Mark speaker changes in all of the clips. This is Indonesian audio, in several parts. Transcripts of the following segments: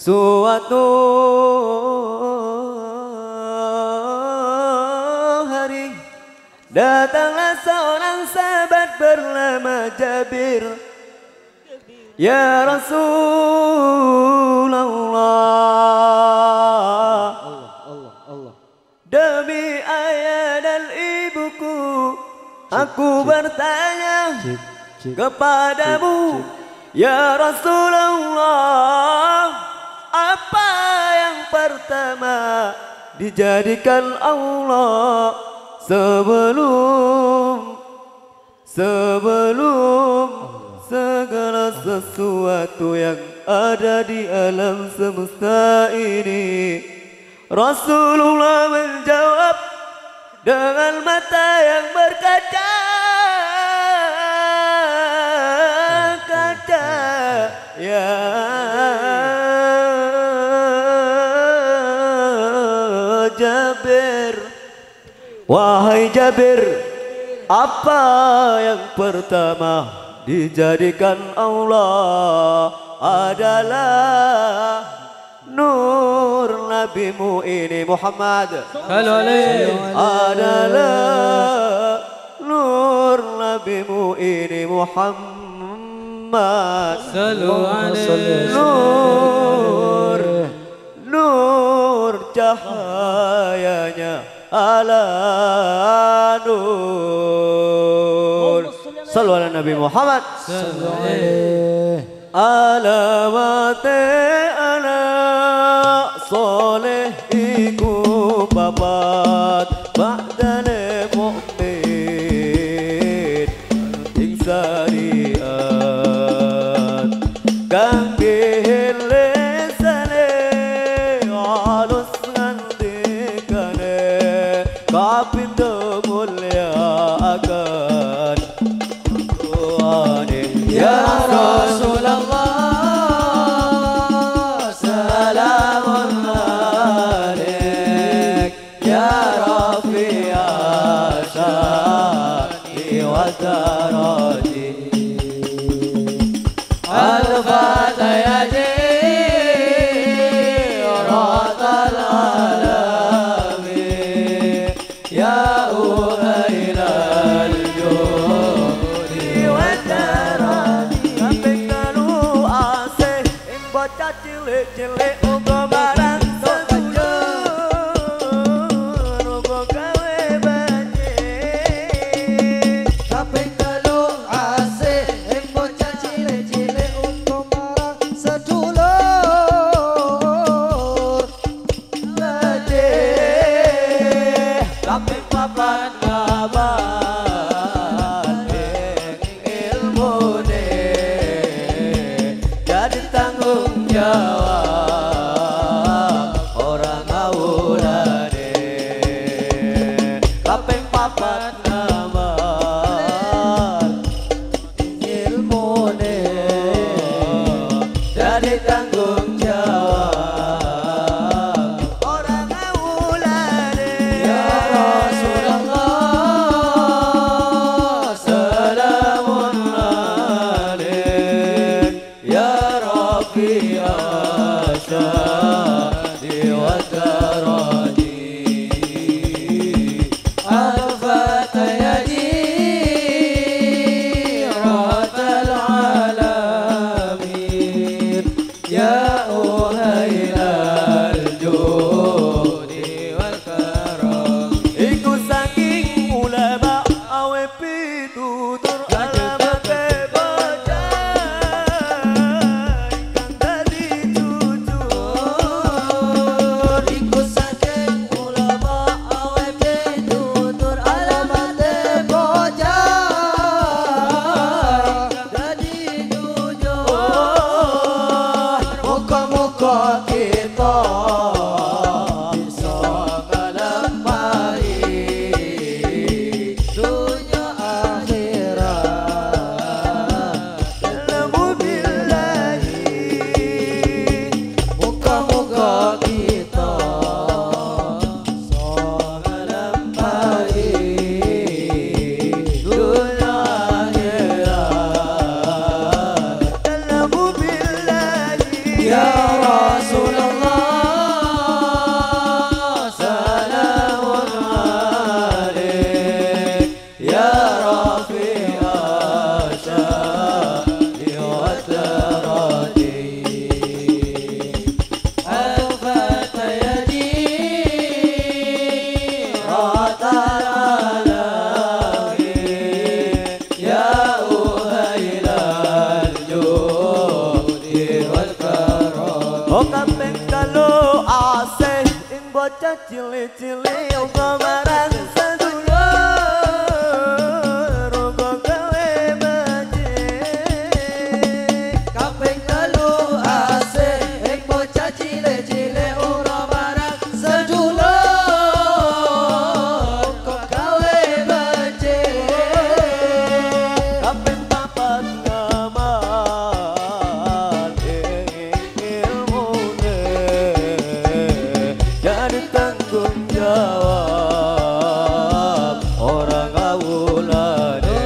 Speaker 1: Suatu hari datanglah seorang sahabat bernama Jabir. Ya Rasulullah, demi ayah dan ibuku, aku bertanya kepadamu, ya Rasulullah, apa yang pertama dijadikan Allah sebelum segala sesuatu yang ada di alam semesta ini? Rasulullah menjawab dengan mata yang berkata-kata, ya Jabir, wahai Jabir, apa yang pertama dijadikan Allah adalah nur nabimu ini Muhammad. Adalah nur nabimu ini Muhammad. Nur cahayanya ala nur. Sallu ala Nabi Muhammad. Alamate anak soleh iku papat ba'dale mu'min ing syariat kang dihilisane alus ngantikane kapindo mulia akan Tuhan. Ya Rasulullah, salamun alaik, ya Rafi asyari wa darati, al-fatayati ratal alami, ya uhailal judi wa darati. Bocah cilik-cilik uga barang sedulur uga gawe banjir.
Speaker 2: Kaping telu asih ing bocah cilik-cilik uga barang sedulur
Speaker 1: banjir. Kaping papat ngaban ing ilmune jadi tanggung jawab orang awulane. Kaping papat ngamal ilmune jadi tanggung jawab orang awulane. Ya Rasulullah, salamun alaik, ya Rabbi asyadi wa darati, al-fatayati ratal alamin, ya cilik-cilik uga barang sedulur uga gawe becik
Speaker 2: kaping telu asih ing bocah cilik-cilik ora barang sedulur kok gawe becik
Speaker 1: kaping papat ngamal ing ilmune jadi tanggung jawab orang kawulane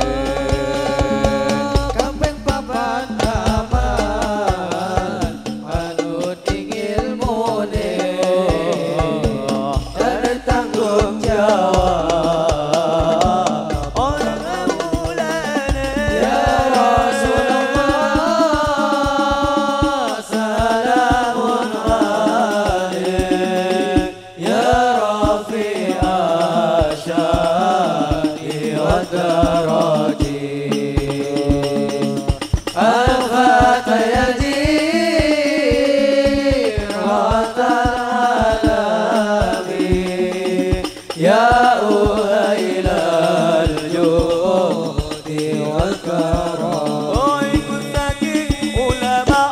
Speaker 2: kaping papat amal manut ing ilmune
Speaker 1: jadi tanggung jawab orang kawulane
Speaker 2: ya Rasulullah salamun alaik ya Rafi asyaki wa daraji al-fatayati ratal alami ya uhailal judi wal karam
Speaker 1: oh ikut saking ulama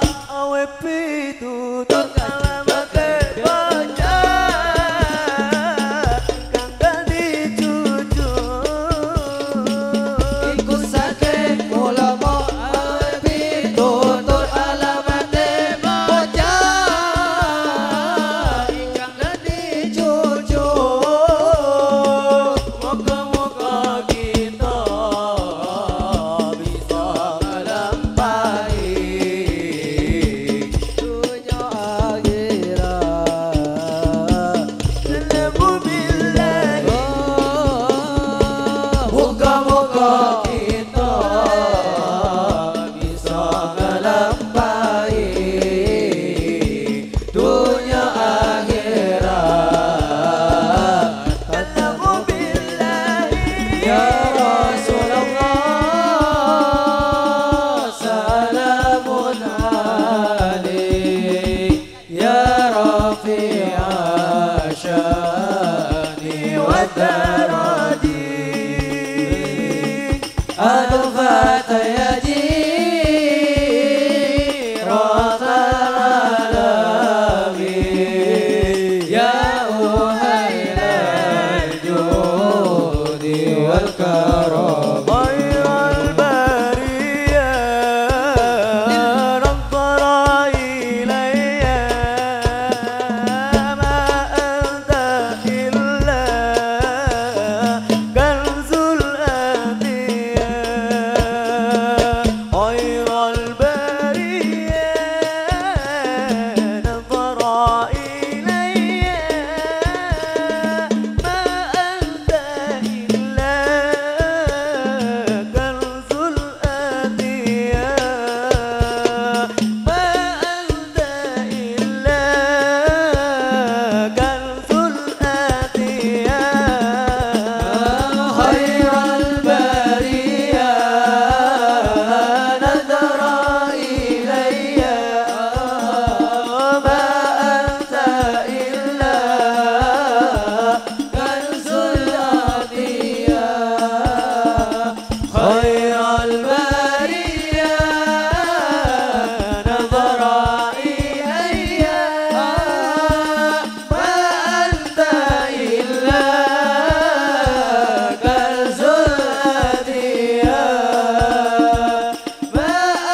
Speaker 1: awe pitutur alamate bocah kang dadi jujur
Speaker 2: ikut saking ulama pitutur alamate bocah ingkang dadi jujur
Speaker 1: moga-moga kita bisa ngelampahi
Speaker 2: dunya akhirat
Speaker 1: Nemu billahi
Speaker 2: moga-moga kita bisa ngelampahi dunya akhirat
Speaker 1: Nemu billahi
Speaker 2: ya Rasulullah salamun alaik ya Rafi asyani wa daraji al-fatayati ratal alami ya uhailal judi wal karam
Speaker 1: Khairul bariyah Rabbana ilayya ma anta illa kanzul atiyah Khairul bariyah Rabbana ilayya ma anta illa kanzul atiyah ma anta illa kanzul atiyah
Speaker 2: khairal bariyah nadara ilayya ma anta illa kanzul atiyah khairal bariyah nadara ilayya ma anta illa kanzul atiyah ma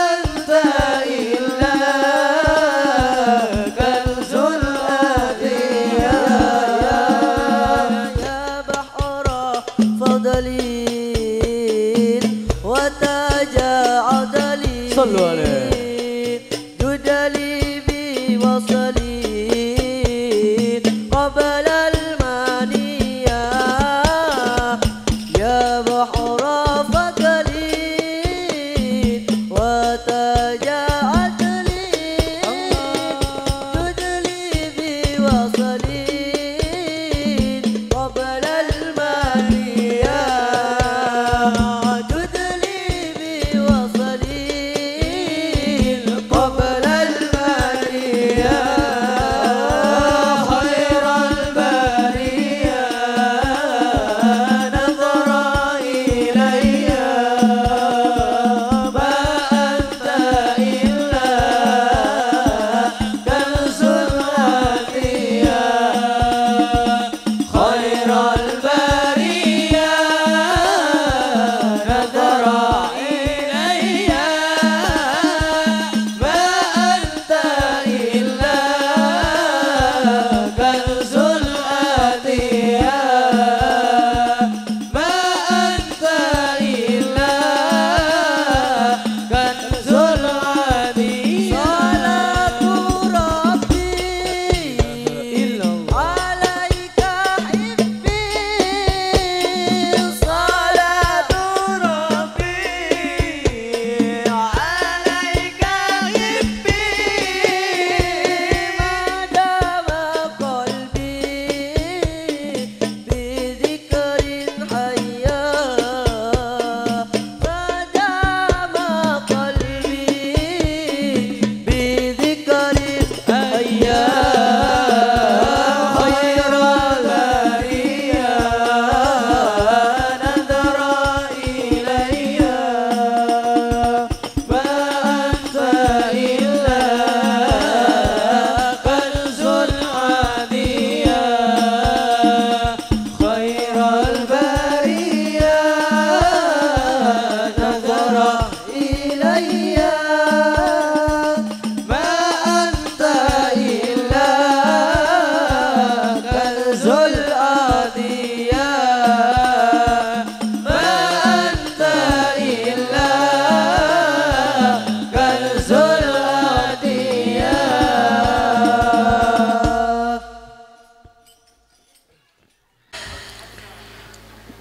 Speaker 2: anta illa kanzul atiyah ya bahra fadlin wa taja adlin
Speaker 1: Sallu alaihi.
Speaker 2: judali bi wasalin qabla al-maniyah ya bahra fadlin wa taja adlin judali bi wasalin qabla al-maniyah judali bi wasalin qabla al-maniyah khairal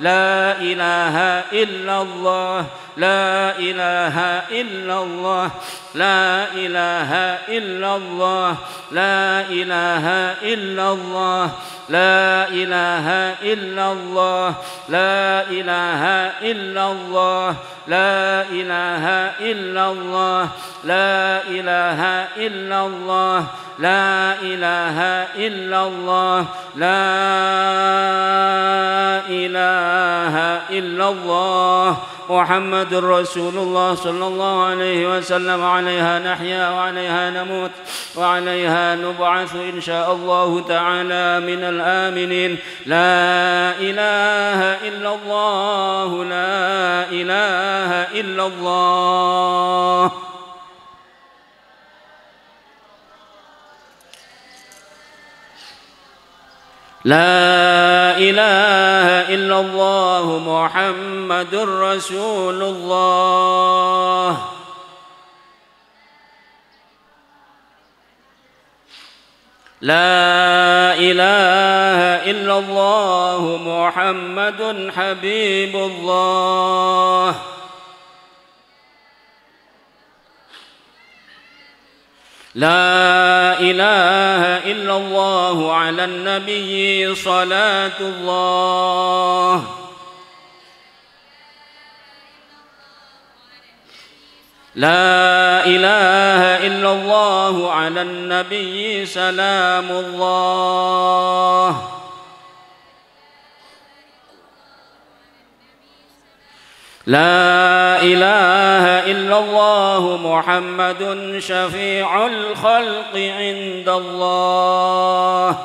Speaker 3: لا إله إلا الله لا إله إلا الله لا إله إلا الله لا إله إلا الله لا إله إلا الله لا إله إلا الله لا إله إلا الله لا إله إلا الله لا إله إلا الله لا إله إلا الله محمد رسول الله صلى الله عليه وسلم عليها نحيا وعليها نموت وعليها نبعث إن شاء الله تعالى من الآمنين لا إله إلا الله لا إله إلا الله لا إله إلا الله محمد رسول الله لا إله إلا الله محمد حبيب الله لا إله إلا الله على النبي صلاة الله لا إله إلا الله على النبي سلام الله لا إله إلا الله محمد شفيع الخلق عند الله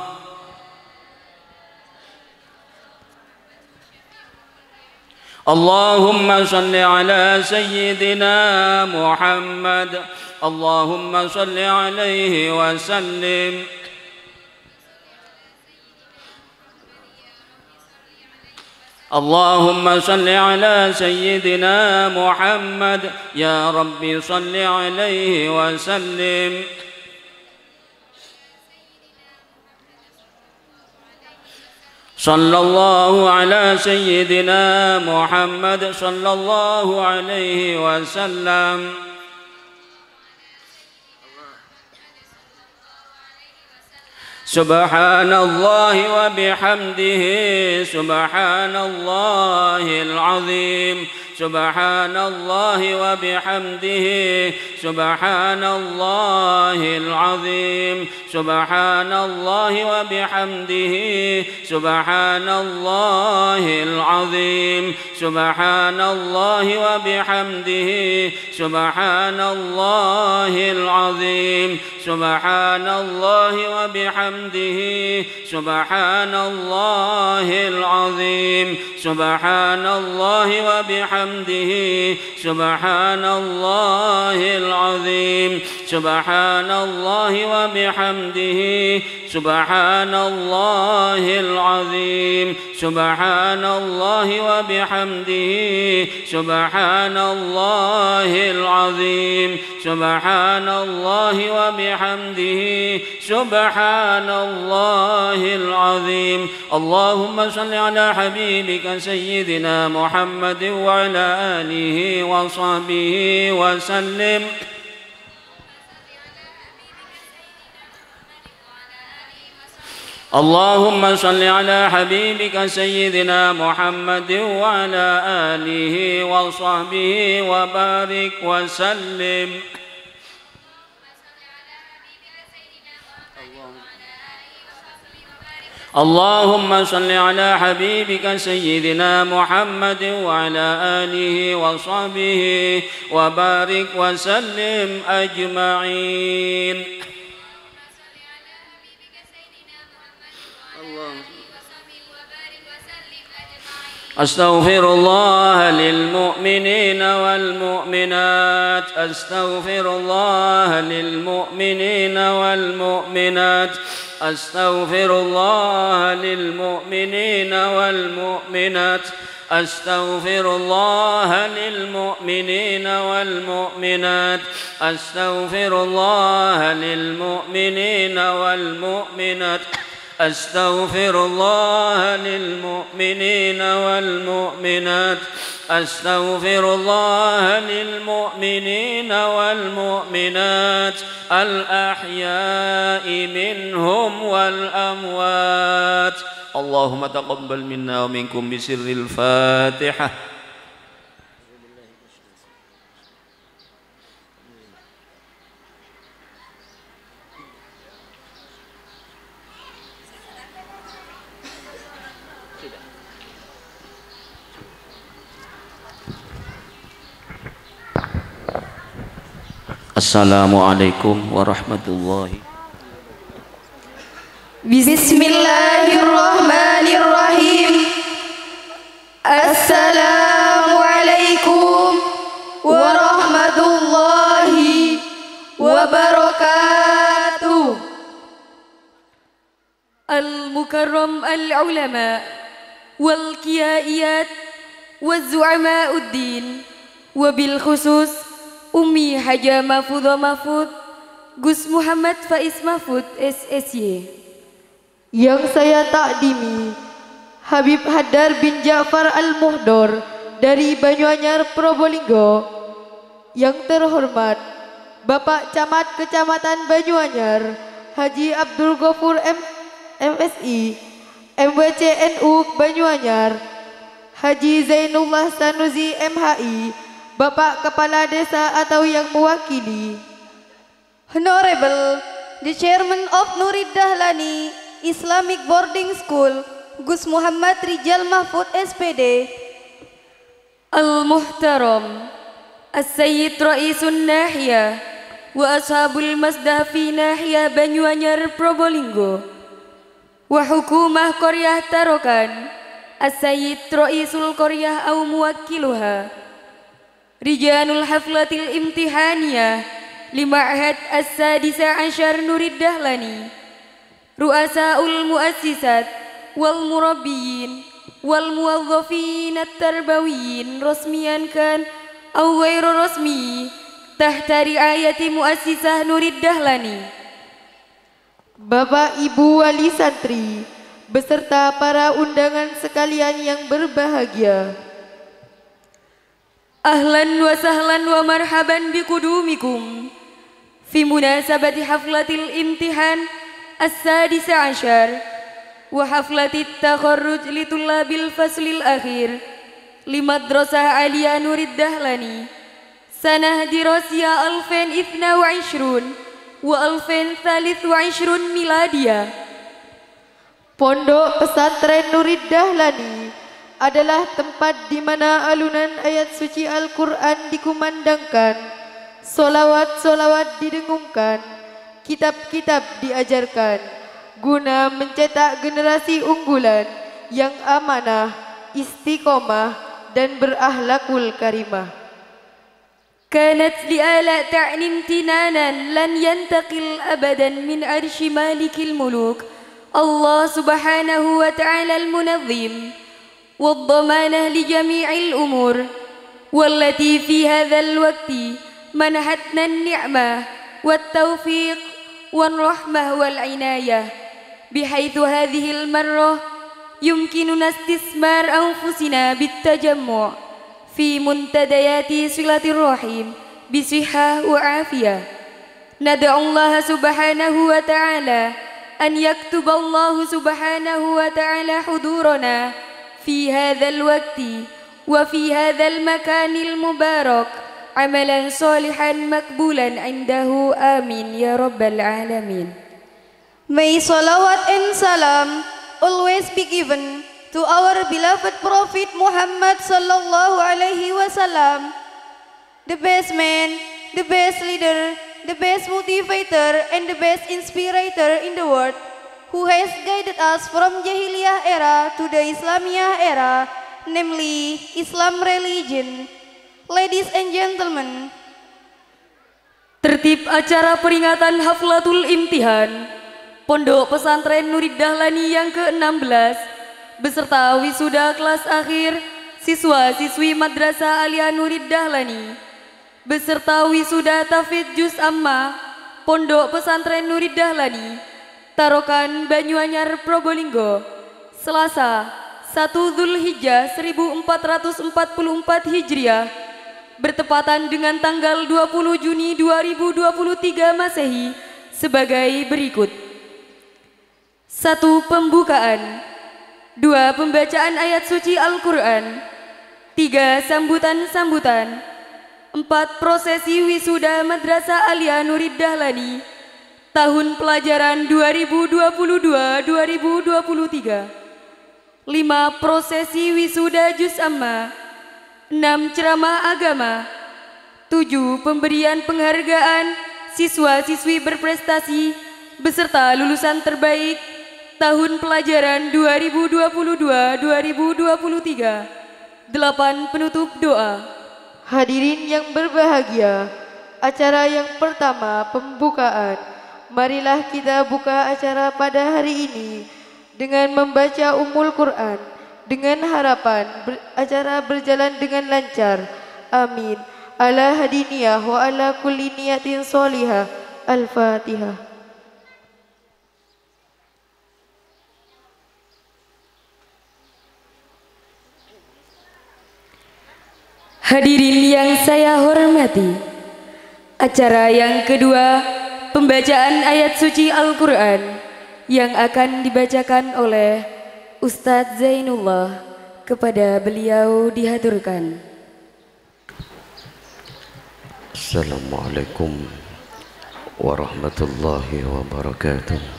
Speaker 3: اللهم صل على سيدنا محمد اللهم صل عليه وسلم اللهم صل على سيدنا محمد يا رب صل عليه وسلم صلى الله على سيدنا محمد صلى الله عليه وسلم سبحان الله وبحمده سبحان الله العظيم سبحان الله وبحمده سبحان الله العظيم سبحان الله وبحمده سبحان الله العظيم سبحان الله وبحمده سبحان الله العظيم سبحان الله وبحمده سبحان الله العظيم سبحان الله وبحمده سبحان الله العظيم سبحان الله وبحمده سبحان الله العظيم سبحان الله وبحمده سبحان الله العظيم سبحان الله وبحمده سبحان الله العظيم اللهم صل على حبيبك سيدنا محمد وعلى آله وصحبه وسلم اللهم صل على حبيبك سيدنا محمد وعلى آله وصحبه وبارك وسلم اللهم صل على حبيبك سيدنا محمد وعلى آله وصحبه وبارك وسلم أجمعين أستغفر الله للمؤمنين والمؤمنات أستغفر الله للمؤمنين والمؤمنات أستغفر الله للمؤمنين والمؤمنات أستغفر الله للمؤمنين والمؤمنات أستغفر الله للمؤمنين والمؤمنات أستغفر الله للمؤمنين والمؤمنات أستغفر الله للمؤمنين والمؤمنات الأحياء منهم والأموات اللهم تقبل منا ومنكم بسر الفاتحة Assalamualaikum warahmatullahi
Speaker 4: Bismillahirrahmanirrahim. Assalamualaikum warahmatullahi wabarakatuh. Al-mukarram al-ulama wal-kiyaiyat waz-zu'ama'uddin wabil khusus Umi Haja Mahfudho Mahfud Gus Muhammad Faiz Mahfud SSY.
Speaker 5: Yang saya takdimi Habib Haddar bin Ja'far Al-Muhdor dari Banyuanyar Probolinggo. Yang terhormat Bapak Camat Kecamatan Banyuanyar Haji Abdul Ghafur MSI MWCNU Banyuanyar, Haji Zainullah Sanusi MHI Bapak Kepala Desa atau yang mewakili.
Speaker 4: Honorable the Chairman of Nurid Dahlani Islamic Boarding School Gus Muhammad Rijal Mahfud SPD.
Speaker 6: Al-Muhtaram As-Sayyid Ra'isun Nahiyah wa Ashabul Masdah fi Nahiyah Banyuanyar Probolinggo wa Hukumah Qaryah Tarokan As-Sayyid Ra'isul Qaryah au Muwakkiluha Rijanul Haflatil Imtihaniyah Lima'had As-Sadisa Asyar Nurid Dahlani Ru'asaul Muassisat Wal Murabbiyin Wal Muwazzafin At-Tarbawiyin Rasmiyan kan Au Ghairu Rasmi Tahta riayati Muassisah Nurid Dahlani.
Speaker 5: Bapak Ibu Wali Santri beserta para undangan sekalian yang berbahagia,
Speaker 6: Ahlan wa sahlan wa marhaban biqudumikum fi munasabati haflatil imtihan as-sadisa asyar wa haflatit takharruj li tullabil faslil akhir li madrasah aliyah Nurid Dahlani sanah dirasiyah 2022 wa 2023 miladiyah.
Speaker 5: Pondok Pesantren Nurid Dahlani adalah tempat di mana alunan ayat suci Al-Quran dikumandangkan, solawat-solawat didengungkan, kitab-kitab diajarkan, guna mencetak generasi unggulan yang amanah, istiqomah, dan berakhlakul karimah.
Speaker 6: Kanat li'ala ta'ni imtinanan lan yantaqil abadan min arshi malikil muluk Allah subhanahu wa ta'ala al-munazzim والضمانة لجميع الأمور والتي في هذا الوقت منحتنا النعمة والتوفيق والرحمة والعناية بحيث هذه المرة يمكننا استثمار أنفسنا بالتجمع في منتديات صلة الرحم بصحة وعافية. ندعو الله سبحانه وتعالى أن يكتب الله سبحانه وتعالى حضورنا في هذا الوقت وفي هذا المكان المبارك عملا صالحا مقبولا عنده آمين يا رب العالمين.
Speaker 4: May salawat and salam always be given to our beloved Prophet Muhammad sallallahu alaihi wasallam, the best man, the best leader, the best motivator, and the best inspirator in the world, who has guided us from Jahiliyah era to the Islamiyah era, namely Islam religion. Ladies and gentlemen,
Speaker 6: tertib acara peringatan Haflatul Imtihan Pondok Pesantren Nurid Dahlani yang ke-16 beserta wisuda kelas akhir siswa-siswi Madrasah Aliyah Nurid Dahlani beserta wisuda Tafidz Juz Amma Pondok Pesantren Nurid Dahlani Tarokan Banyuanyar Probolinggo, Selasa 1 Zulhijjah 1444 Hijriah, bertepatan dengan tanggal 20 Juni 2023 Masehi sebagai berikut. 1. Pembukaan. 2. Pembacaan ayat suci Al-Quran. 3. Sambutan-sambutan. 4. Prosesi wisuda Madrasah Alia Nurid Dahlani tahun pelajaran 2022-2023. 5. Prosesi wisuda Juz Amma. 6. Ceramah agama. 7. Pemberian penghargaan siswa-siswi berprestasi beserta lulusan terbaik tahun pelajaran 2022-2023. 8. Penutup doa.
Speaker 5: Hadirin yang berbahagia, acara yang pertama pembukaan. Marilah kita buka acara pada hari ini dengan membaca Ummul Quran dengan harapan acara berjalan dengan lancar. Amin. Ala hadiniyah wa ala kulli niyatin solihah. Al-Fatihah.
Speaker 6: Hadirin yang saya hormati, acara yang kedua pembacaan ayat suci Al-Quran yang akan dibacakan oleh Ustadz Zainullah. Kepada beliau dihaturkan.
Speaker 7: Assalamualaikum warahmatullahi wabarakatuh.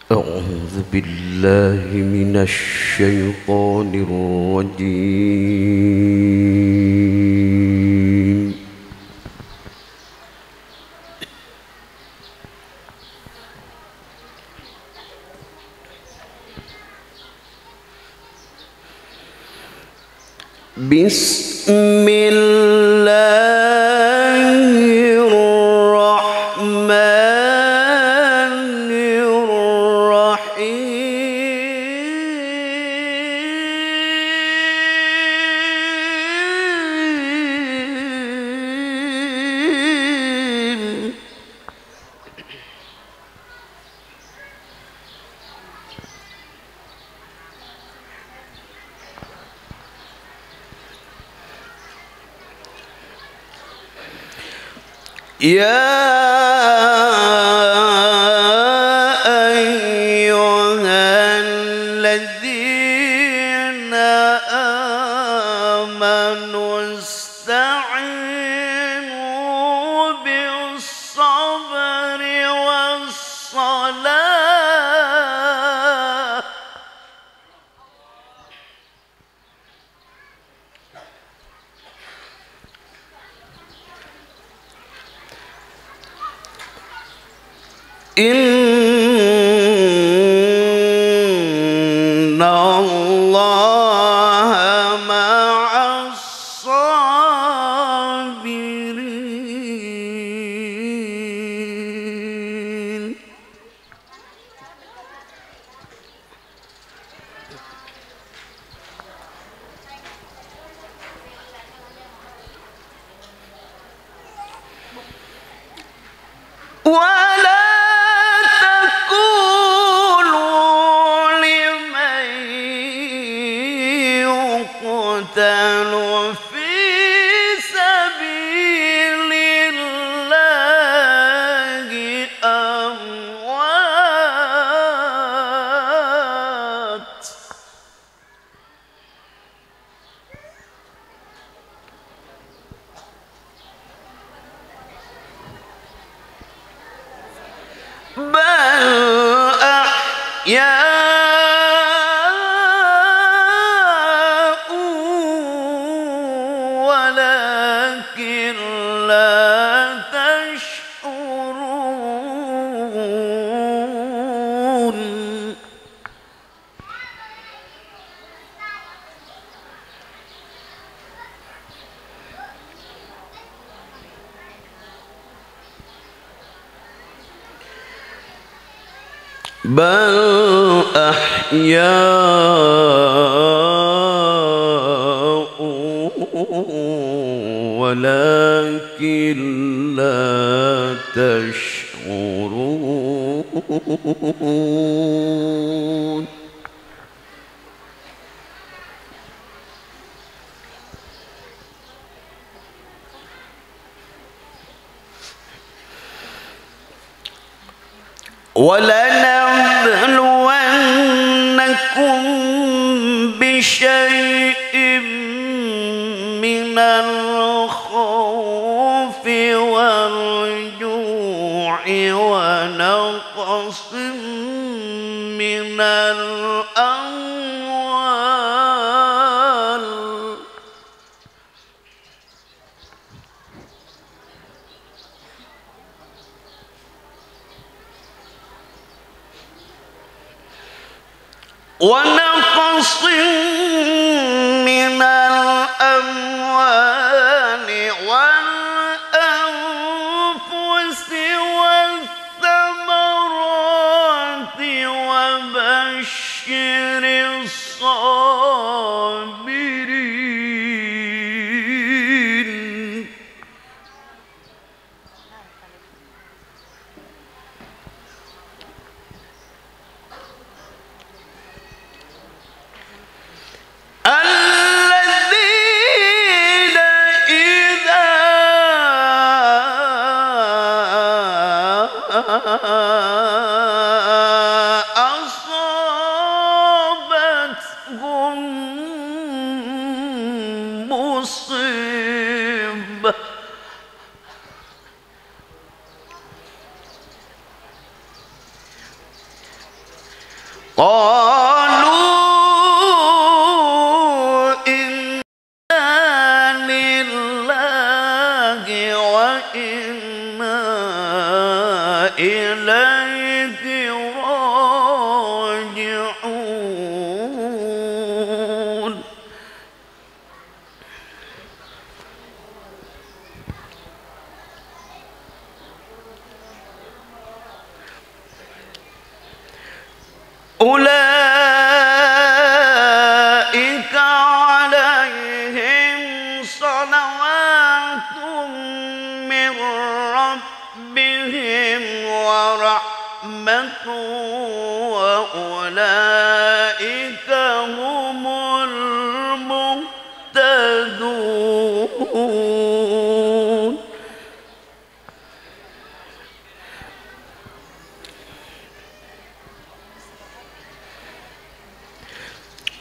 Speaker 7: أعوذ بالله من الشيطان الرجيم. بسم الله الرحمن الرحيم. يا أيها الذين آمنوا استعينوا بالصبر والصلاة إن الله مع الصابرين. ولا يقتل في سبيل الله أموات بل أحياء ولكن لا تشعرون. بل أحياء ولكن لا تشعرون ولنبلونكم بشيء من الخوف والجوع ونقص من الأموال ونقص من الأموال والأنفس والثمرات وبشر الصابرين الذين إذا أصابتهم مصيبة قالوا إنا لله وإنا إليه راجعون أولئك عليهم صلوات من ربهم ورحمة وأولئك هم المهتدون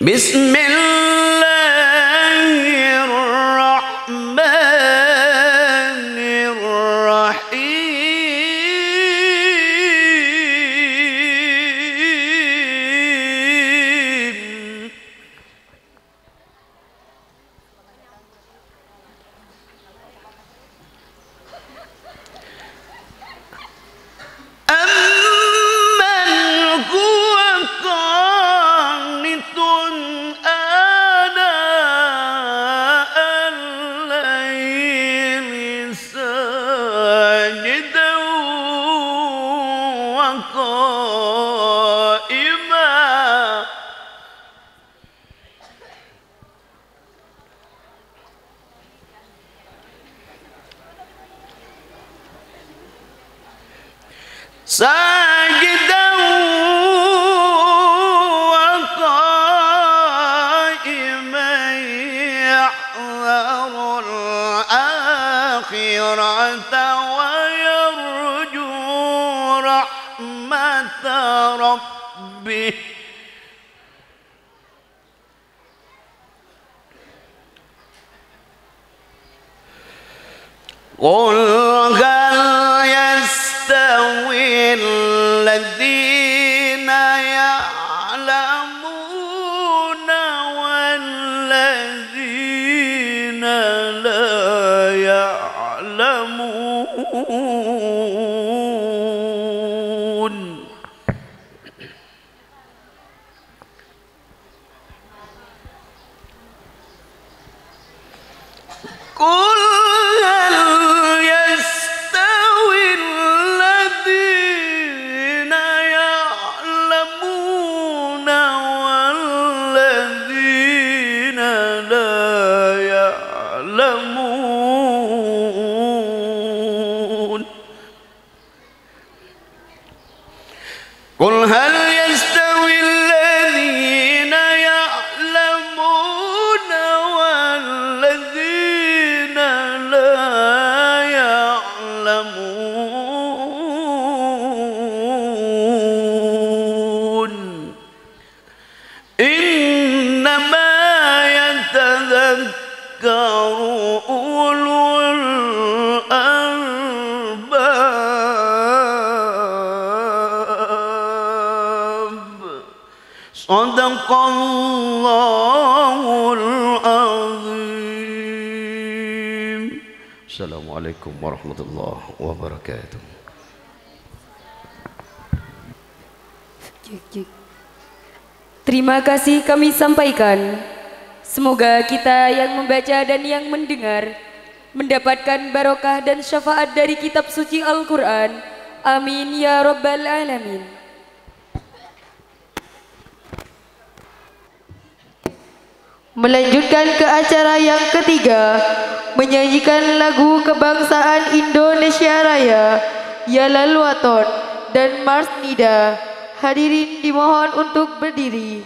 Speaker 7: بسم الله الرحمن الرحيم أمن هو قانت آناء الليل ساجدا وقائما ساجدا وقائما يحذر الآخرة ويرجو رحمة ربه قل هل يستوي الذين يعلمون والذين لا يعلمون قل هل يستوي الذين يعلمون والذين لا يعلمون يعلمون إنما يتذكر أولو الألباب صدق الله العظيم. Assalamualaikum warahmatullahi wabarakatuh.
Speaker 6: Terima kasih kami sampaikan. Semoga kita yang membaca dan yang mendengar mendapatkan barokah dan syafaat dari kitab suci Al-Quran. Amin ya rabbal alamin.
Speaker 5: Melanjutkan ke acara yang ketiga, menyanyikan lagu kebangsaan Indonesia Raya, Yalal Waton dan Mars Nida. Hadirin dimohon untuk berdiri.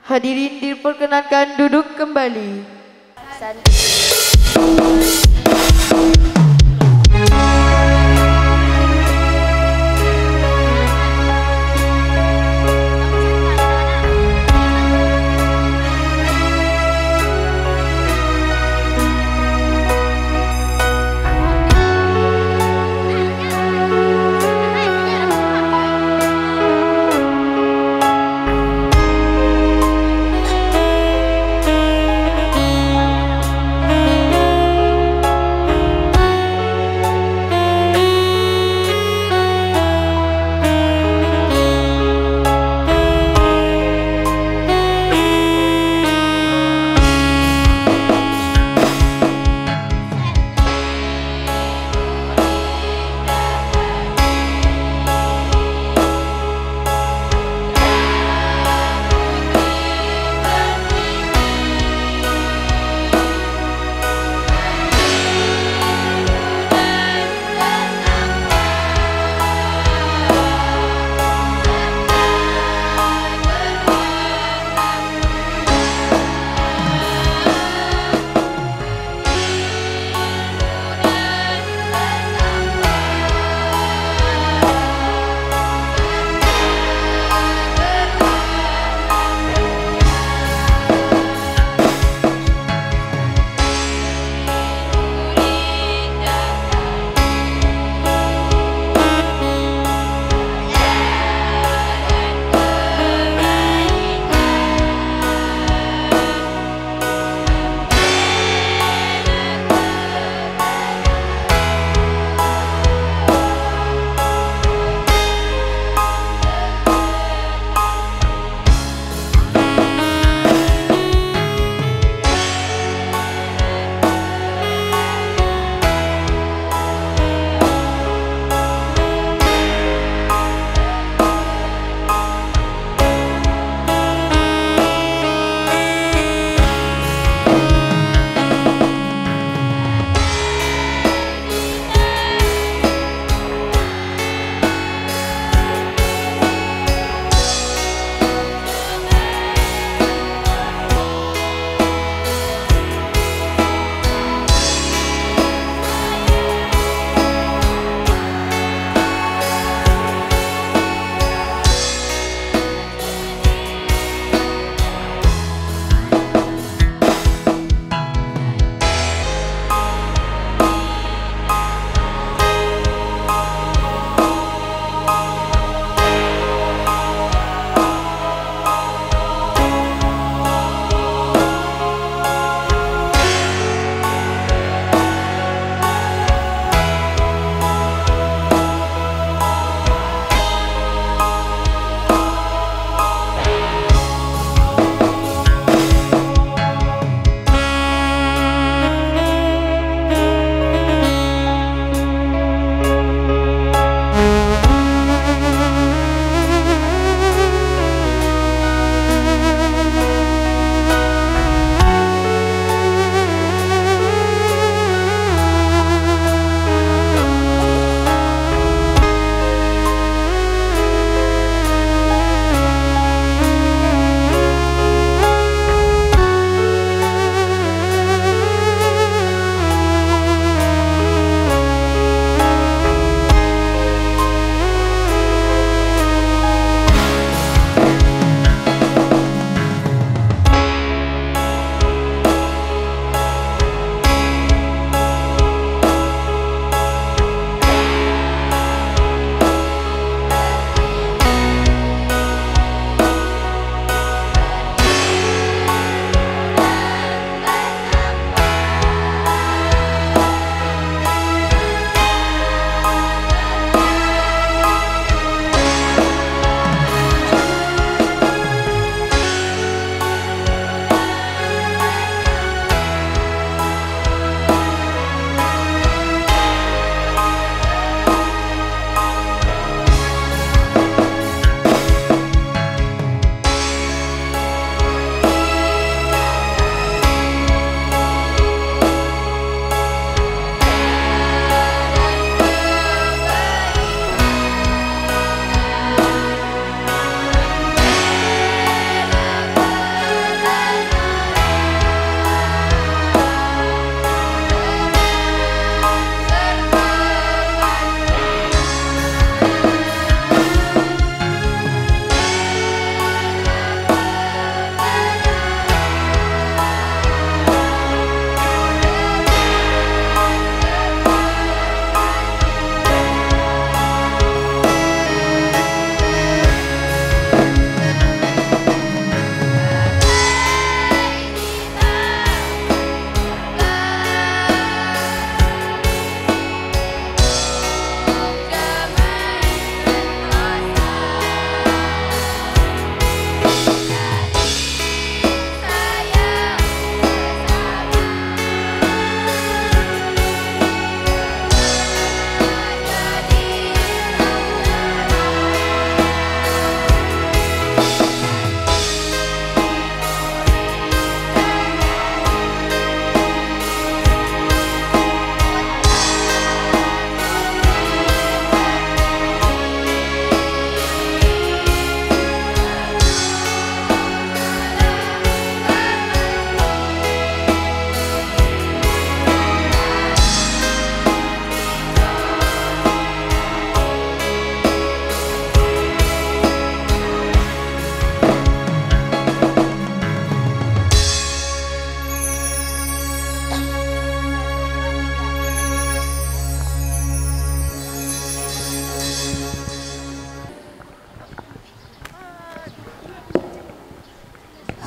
Speaker 5: Hadirin diperkenankan duduk kembali.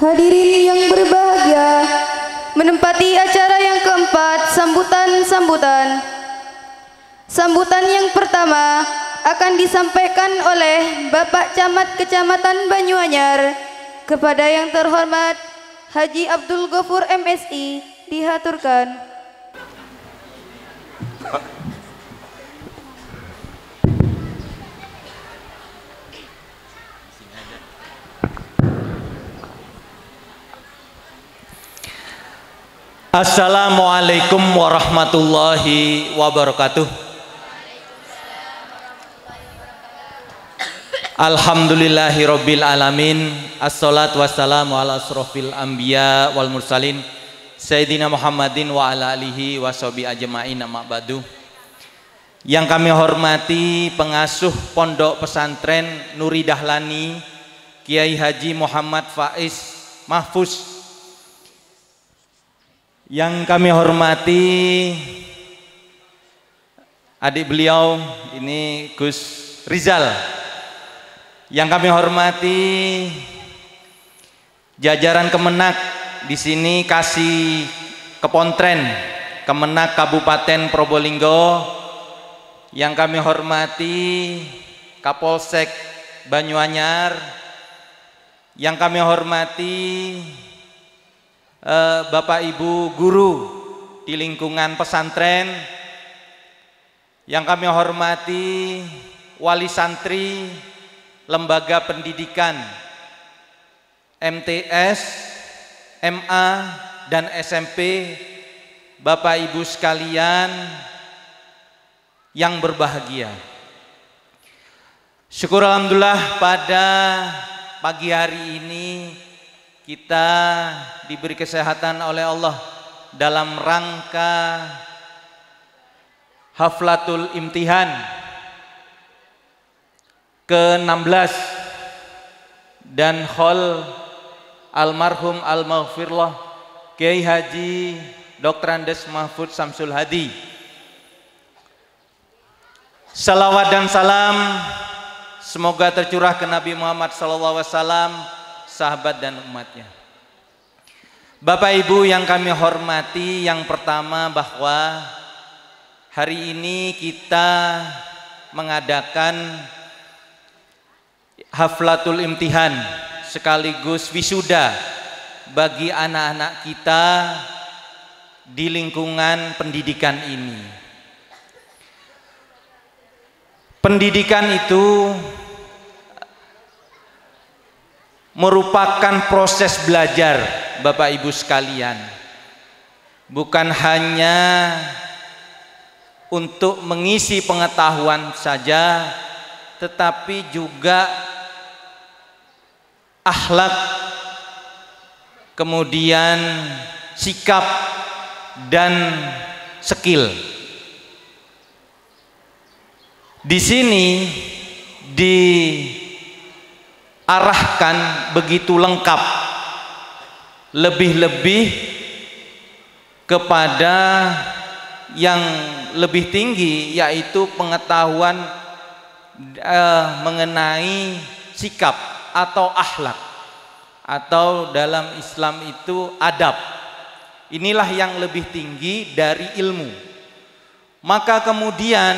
Speaker 4: Hadirin yang berbahagia, menempati acara yang keempat, sambutan-sambutan. Sambutan yang pertama akan disampaikan oleh Bapak Camat Kecamatan Banyuanyar kepada yang terhormat Haji Abdul Ghafur MSI, dihaturkan.
Speaker 8: Assalamualaikum warahmatullahi wabarakatuh. Alhamdulillahirabbil alamin. Assalatu wassalamu ala asrofil anbiya wal mursalin Sayyidina Muhammadin wa ala alihi wa sahbihi ajma'in, amma ba'du. Yang kami hormati pengasuh Pondok Pesantren Nuri Dahlani Kiai Haji Muhammad Faiz Mahfuz. Yang kami hormati adik beliau ini Gus Rizal. Yang kami hormati jajaran Kemenak di sini kasih Kepontren Kemenak Kabupaten Probolinggo. Yang kami hormati Kapolsek Banyuanyar. Yang kami hormati Bapak Ibu guru di lingkungan pesantren, yang kami hormati wali santri lembaga pendidikan MTS, MA, dan SMP, Bapak Ibu sekalian yang berbahagia. Syukur alhamdulillah pada pagi hari ini kita diberi kesehatan oleh Allah dalam rangka Haflatul Imtihan ke-16 dan Khol almarhum al-maghfirullah Kiai Haji Dr. Andes Mahfud Samsul Hadi. Salawat dan salam semoga tercurah ke Nabi Muhammad SAW, sahabat dan umatnya. Bapak Ibu yang kami hormati, yang pertama bahwa hari ini kita mengadakan Haflatul Imtihan sekaligus wisuda bagi anak-anak kita di lingkungan pendidikan ini. Pendidikan itu merupakan proses belajar, Bapak Ibu sekalian, bukan hanya untuk mengisi pengetahuan saja, tetapi juga akhlak, kemudian sikap dan skill. Di sini diarahkan begitu lengkap, lebih-lebih kepada yang lebih tinggi, yaitu pengetahuan mengenai sikap atau akhlak, atau dalam Islam itu adab. Inilah yang lebih tinggi dari ilmu. Maka kemudian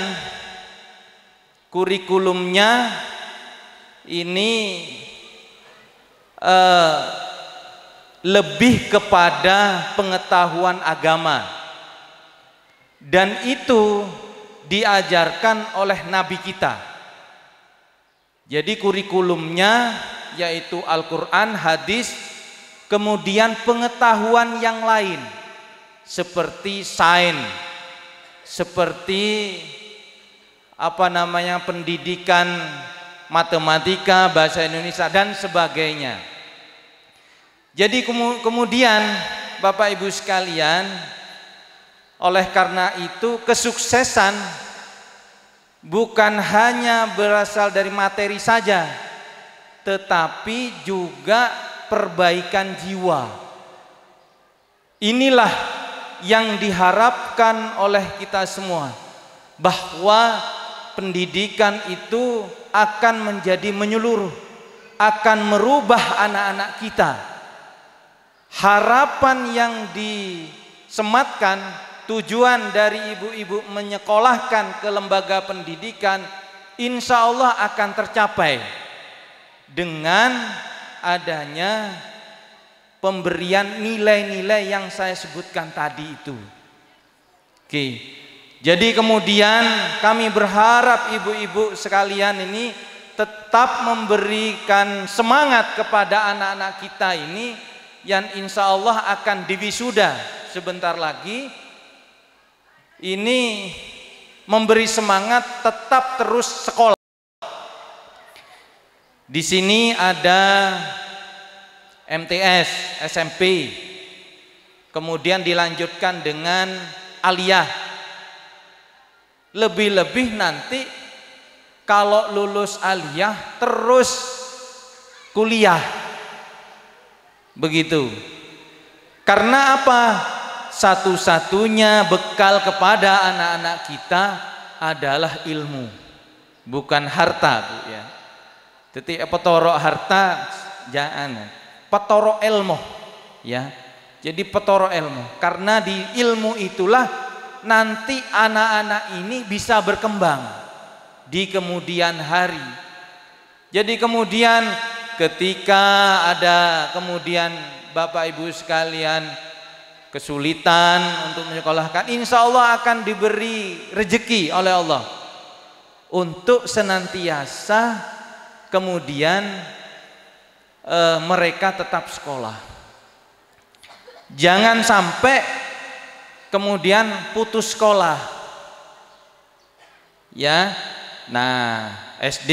Speaker 8: kurikulumnya ini lebih kepada pengetahuan agama, dan itu diajarkan oleh Nabi kita. Jadi kurikulumnya yaitu Al-Quran, hadis, kemudian pengetahuan yang lain seperti sains, seperti pendidikan matematika, bahasa Indonesia dan sebagainya. Jadi kemudian Bapak Ibu sekalian, oleh karena itu kesuksesan bukan hanya berasal dari materi saja, tetapi juga perbaikan jiwa. Inilah yang diharapkan oleh kita semua, bahwa pendidikan itu akan menjadi menyeluruh, akan merubah anak-anak kita harapan yang disematkan, tujuan dari ibu-ibu menyekolahkan ke lembaga pendidikan insya Allah akan tercapai dengan adanya pemberian nilai-nilai yang saya sebutkan tadi itu. Oke. Jadi kemudian kami berharap ibu-ibu sekalian ini tetap memberikan semangat kepada anak-anak kita ini yang insya Allah akan diwisuda sebentar lagi. Ini memberi semangat tetap terus sekolah. Di sini ada MTS, SMP, kemudian dilanjutkan dengan aliyah. Lebih-lebih nanti kalau lulus aliyah terus kuliah. Begitu. Karena apa? Satu-satunya bekal kepada anak-anak kita adalah ilmu, bukan harta, Bu ya. Jadi petorok harta jangan, petorok ilmu ya. Jadi petorok ilmu, karena di ilmu itulah nanti anak-anak ini bisa berkembang di kemudian hari. Jadi kemudian ketika ada kemudian Bapak Ibu sekalian kesulitan untuk menyekolahkan, insya Allah akan diberi rezeki oleh Allah untuk senantiasa kemudian mereka tetap sekolah. Jangan sampai kemudian putus sekolah ya. Nah, SD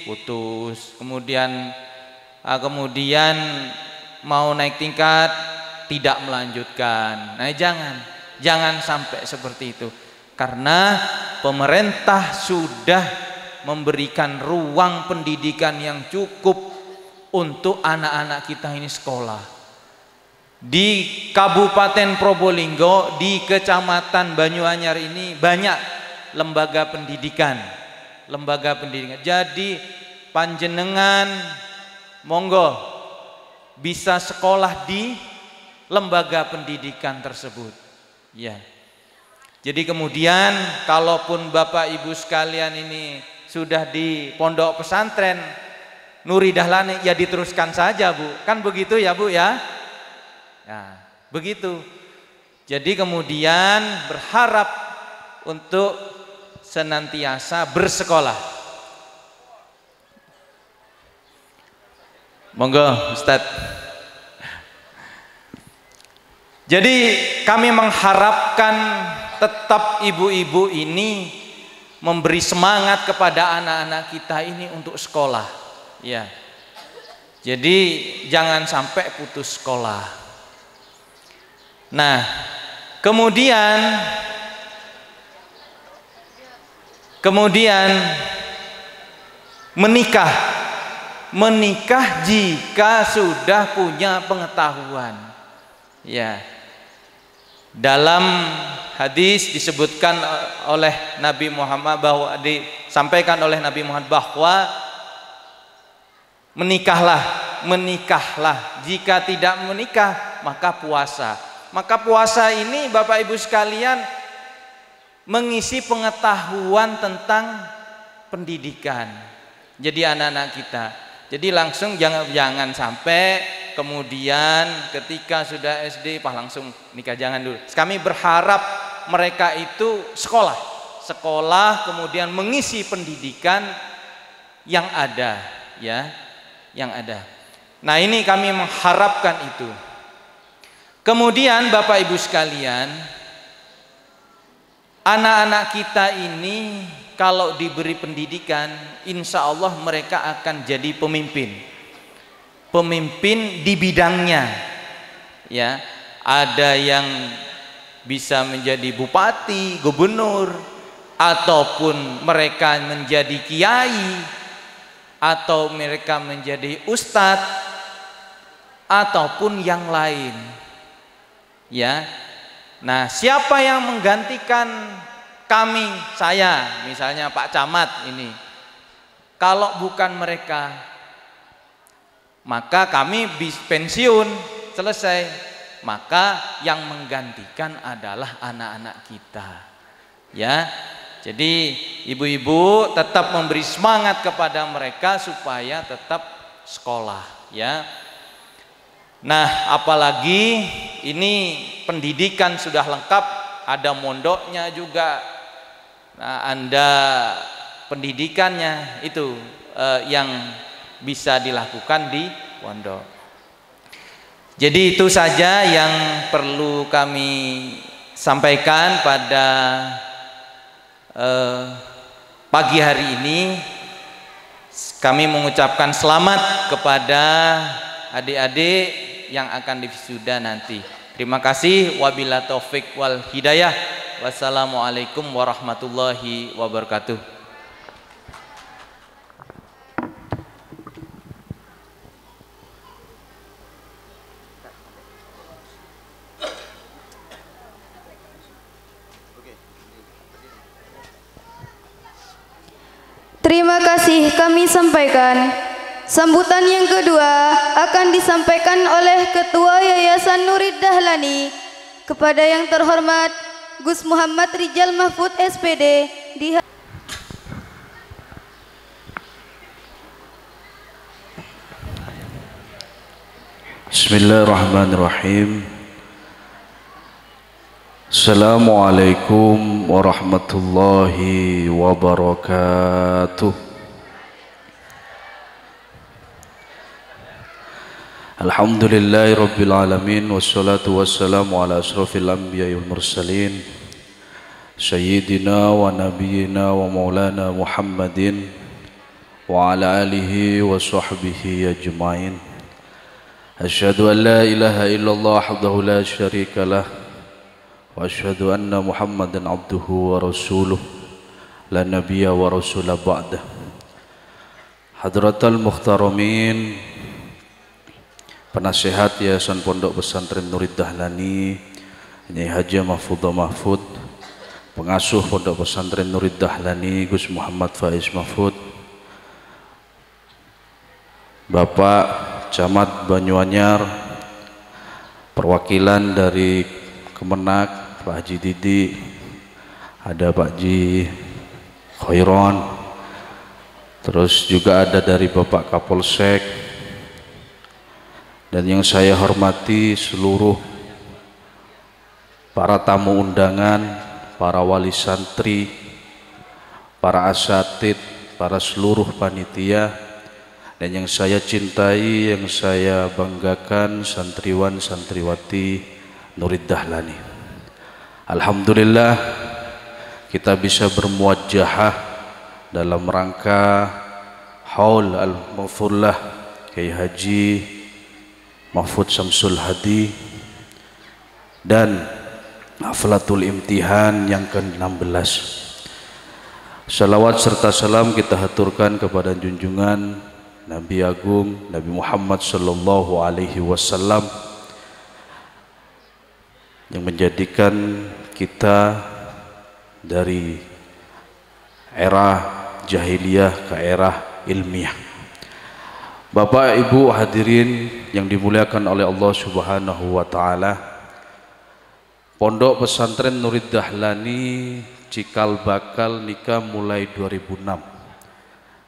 Speaker 8: putus, kemudian mau naik tingkat tidak melanjutkan. Nah, jangan sampai seperti itu, karena pemerintah sudah memberikan ruang pendidikan yang cukup untuk anak-anak kita ini sekolah. Di Kabupaten Probolinggo, di Kecamatan Banyuanyar ini banyak lembaga pendidikan. Jadi panjenengan monggo bisa sekolah di lembaga pendidikan tersebut. Ya. Jadi kemudian kalaupun Bapak Ibu sekalian ini sudah di pondok pesantren Nuri Dahlani, ya diteruskan saja, Bu. Kan begitu ya, Bu ya? Nah, begitu. Jadi kemudian berharap untuk senantiasa bersekolah. Monggo, Ustadz. Jadi kami mengharapkan tetap ibu-ibu ini memberi semangat kepada anak-anak kita ini untuk sekolah. Ya. Jadi jangan sampai putus sekolah. Nah, kemudian menikah jika sudah punya pengetahuan. Ya. Dalam hadis disebutkan oleh Nabi Muhammad bahwa disampaikan oleh Nabi Muhammad bahwa menikahlah. Jika tidak menikah maka puasa. Maka puasa ini Bapak Ibu sekalian mengisi pengetahuan tentang pendidikan. Jadi anak-anak kita. Jadi langsung jangan sampai kemudian ketika sudah SD langsung nikah, jangan dulu. Kami berharap mereka itu sekolah kemudian mengisi pendidikan yang ada ya, yang ada. Nah, ini kami mengharapkan itu. Kemudian Bapak Ibu sekalian, anak-anak kita ini kalau diberi pendidikan, insya Allah mereka akan jadi pemimpin di bidangnya. Ya, ada yang bisa menjadi bupati, gubernur, ataupun mereka menjadi kiai, atau mereka menjadi ustadz, ataupun yang lain. Ya, nah siapa yang menggantikan kami, saya, misalnya Pak Camat ini? Kalau bukan mereka, maka kami pensiun, selesai, maka yang menggantikan adalah anak-anak kita. Ya. Jadi ibu-ibu tetap memberi semangat kepada mereka supaya tetap sekolah, ya. Nah, apalagi ini pendidikan sudah lengkap, ada mondoknya juga. Nah, Anda pendidikannya itu yang bisa dilakukan di pondok. Jadi itu saja yang perlu kami sampaikan pada pagi hari ini. Kami mengucapkan selamat kepada adik-adik yang akan diwisuda nanti. Terima kasih. Wabillahi taufik wal hidayah. Wassalamualaikum warahmatullahi wabarakatuh.
Speaker 4: Terima kasih kami sampaikan. Sambutan yang kedua akan disampaikan oleh Ketua Yayasan Nurid Dahlani kepada yang terhormat Gus Muhammad Rijal Mahfud SPD.
Speaker 7: Bismillahirrahmanirrahim. Assalamualaikum warahmatullahi wabarakatuh. Alhamdulillahi rabbil alamin, wassalatu wassalamu ala asrafil anbiya wal mursalin sayyidina wa nabiyyina wa maulana Muhammadin wa ala alihi wa sahbihi ajmain. Asyhadu an la ilaha illallah wahdahu la syarika lah wa asyhadu anna Muhammadan abduhu wa rasuluh la nabiyya wa rasula ba'dah. Hadratal muhtaramin, penasihat Yayasan Pondok Pesantren Nurid Dahlani, Nyai Haji Mahfudah Mahfud, pengasuh Pondok Pesantren Nurid Dahlani Gus Muhammad Faiz Mahfud, Bapak Camat Banyuanyar, perwakilan dari Kemenak Pak Haji Didi, ada Pak Haji Khairon, terus juga ada dari Bapak Kapolsek, dan yang saya hormati seluruh para tamu undangan, para wali santri, para asatid, para seluruh panitia, dan yang saya cintai, yang saya banggakan, santriwan santriwati Nurid Dahlani. Alhamdulillah kita bisa bermuajahah dalam rangka Haul al-Maghfurlah Kiai Haji Mahfud Samsul Hadi dan Haflatul Imtihan yang ke-16. Salawat serta salam kita haturkan kepada junjungan Nabi Agung Nabi Muhammad sallallahu alaihi wasallam yang menjadikan kita dari era jahiliyah ke era ilmiah. Bapak Ibu hadirin yang dimuliakan oleh Allah Subhanahu wa taala, Pondok Pesantren Nurid Dahlani cikal bakal nikah mulai 2006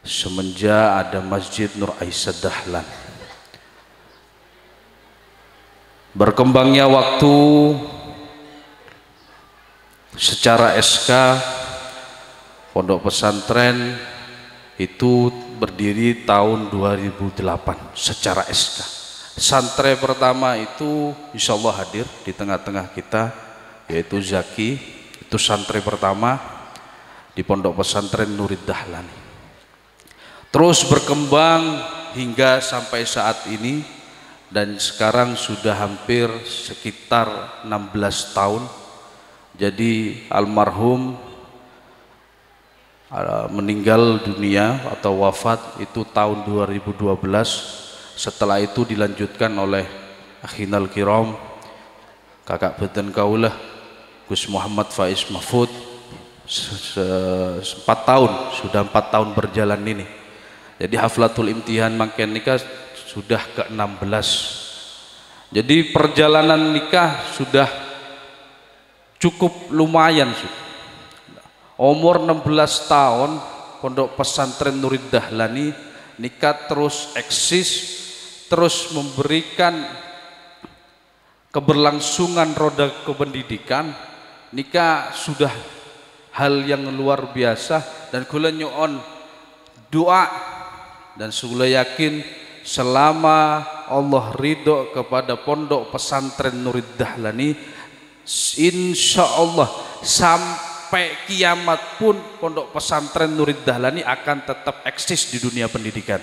Speaker 7: semenjak ada Masjid Nur Aisyah Dahlan. Berkembangnya waktu secara SK, Pondok Pesantren itu berdiri tahun 2008 secara SK. Santri pertama itu insya Allah hadir di tengah-tengah kita, yaitu Zaki. Itu santri pertama di Pondok Pesantren Nurid Dahlani. Terus berkembang hingga sampai saat ini, dan sekarang sudah hampir sekitar 16 tahun. Jadi almarhum meninggal dunia atau wafat itu tahun 2012. Setelah itu dilanjutkan oleh akhinal kiram, kakak beten kaulah Gus Muhammad Faiz Mahfud. 4 tahun, sudah 4 tahun berjalan ini. Jadi Haflatul Imtihan Mangken nikah sudah ke-16. Jadi perjalanan nikah sudah cukup lumayan sudah. Umur 16 tahun Pondok Pesantren Nurid Dahlani nikah terus eksis, terus memberikan keberlangsungan roda kependidikan. Nikah sudah hal yang luar biasa, dan kula nyuon doa dan kula yakin selama Allah ridho kepada Pondok Pesantren Nurid Dahlani, insya Allah sampai kiamat pun Pondok Pesantren Nurid Dahlani akan tetap eksis di dunia pendidikan.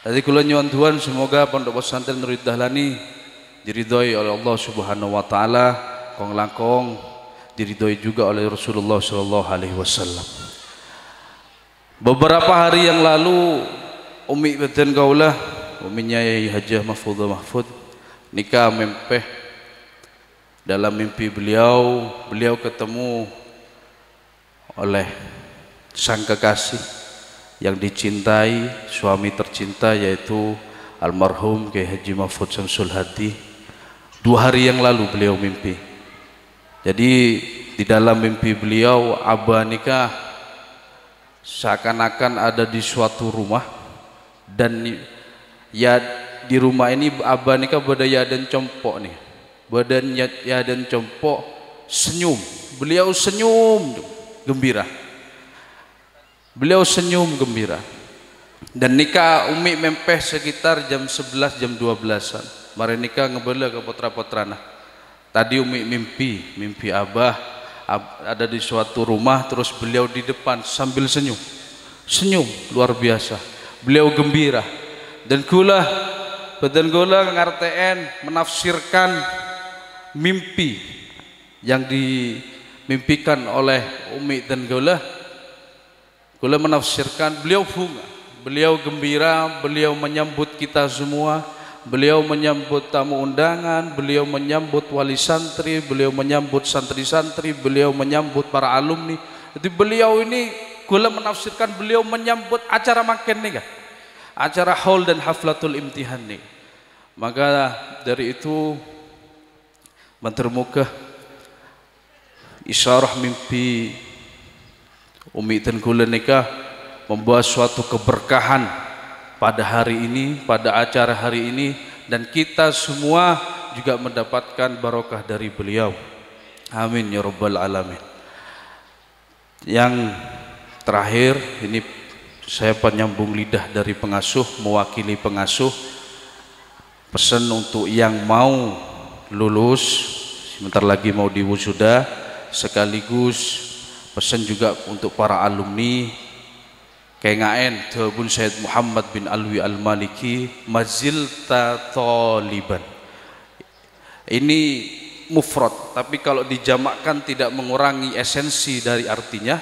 Speaker 7: Jadi kula nyuwun Tuhan semoga Pondok Pesantren Nurid Dahlani diridhoi oleh Allah Subhanahu wa taala, kong langkong diridhoi juga oleh Rasulullah sallallahu alaihi wasallam. Beberapa hari yang lalu Umi beten kaulah, uminya Yai Hajah Mahfudzah Mahfud nikah mempeh. Dalam mimpi beliau ketemu oleh sang kekasih yang dicintai, suami tercinta, yaitu almarhum Kiai Haji Mahfud Syamsul Hadi. 2 hari yang lalu beliau mimpi. Jadi di dalam mimpi beliau abah nikah seakan-akan ada di suatu rumah, dan ya di rumah ini abah nikah berdaya dan compok nih, badan ya dan compok senyum, beliau senyum gembira, beliau senyum gembira. Dan nikah Umi mempeh sekitar jam 11 jam 12-an. Mari nikah ngebela ke putra-putrana. Tadi Umi mimpi abah ada di suatu rumah, terus beliau di depan sambil senyum luar biasa, beliau gembira. Dan kula ngarteen menafsirkan mimpi yang dimimpikan oleh Umi dan kula menafsirkan beliau bunga, beliau gembira, beliau menyambut kita semua, beliau menyambut tamu undangan, beliau menyambut wali santri, beliau menyambut santri-santri, beliau menyambut para alumni. Jadi beliau ini kula menafsirkan beliau menyambut acara makan nih kan, acara haul dan haflatul imtihan nih. Maka dari itu mentermuka isyarah mimpi Umi dan kula nikah membawa suatu keberkahan pada hari ini, pada acara hari ini, dan kita semua juga mendapatkan barokah dari beliau. Amin ya rabbal alamin. Yang terakhir ini saya penyambung lidah dari pengasuh, mewakili pengasuh, pesan untuk yang mau lulus, sebentar lagi mau diwisuda, sekaligus pesan juga untuk para alumni KNN Thabun Syed Muhammad bin Alwi Al-Maliki, mazilta taliban. Ini mufrad, tapi kalau dijamakkan tidak mengurangi esensi dari artinya,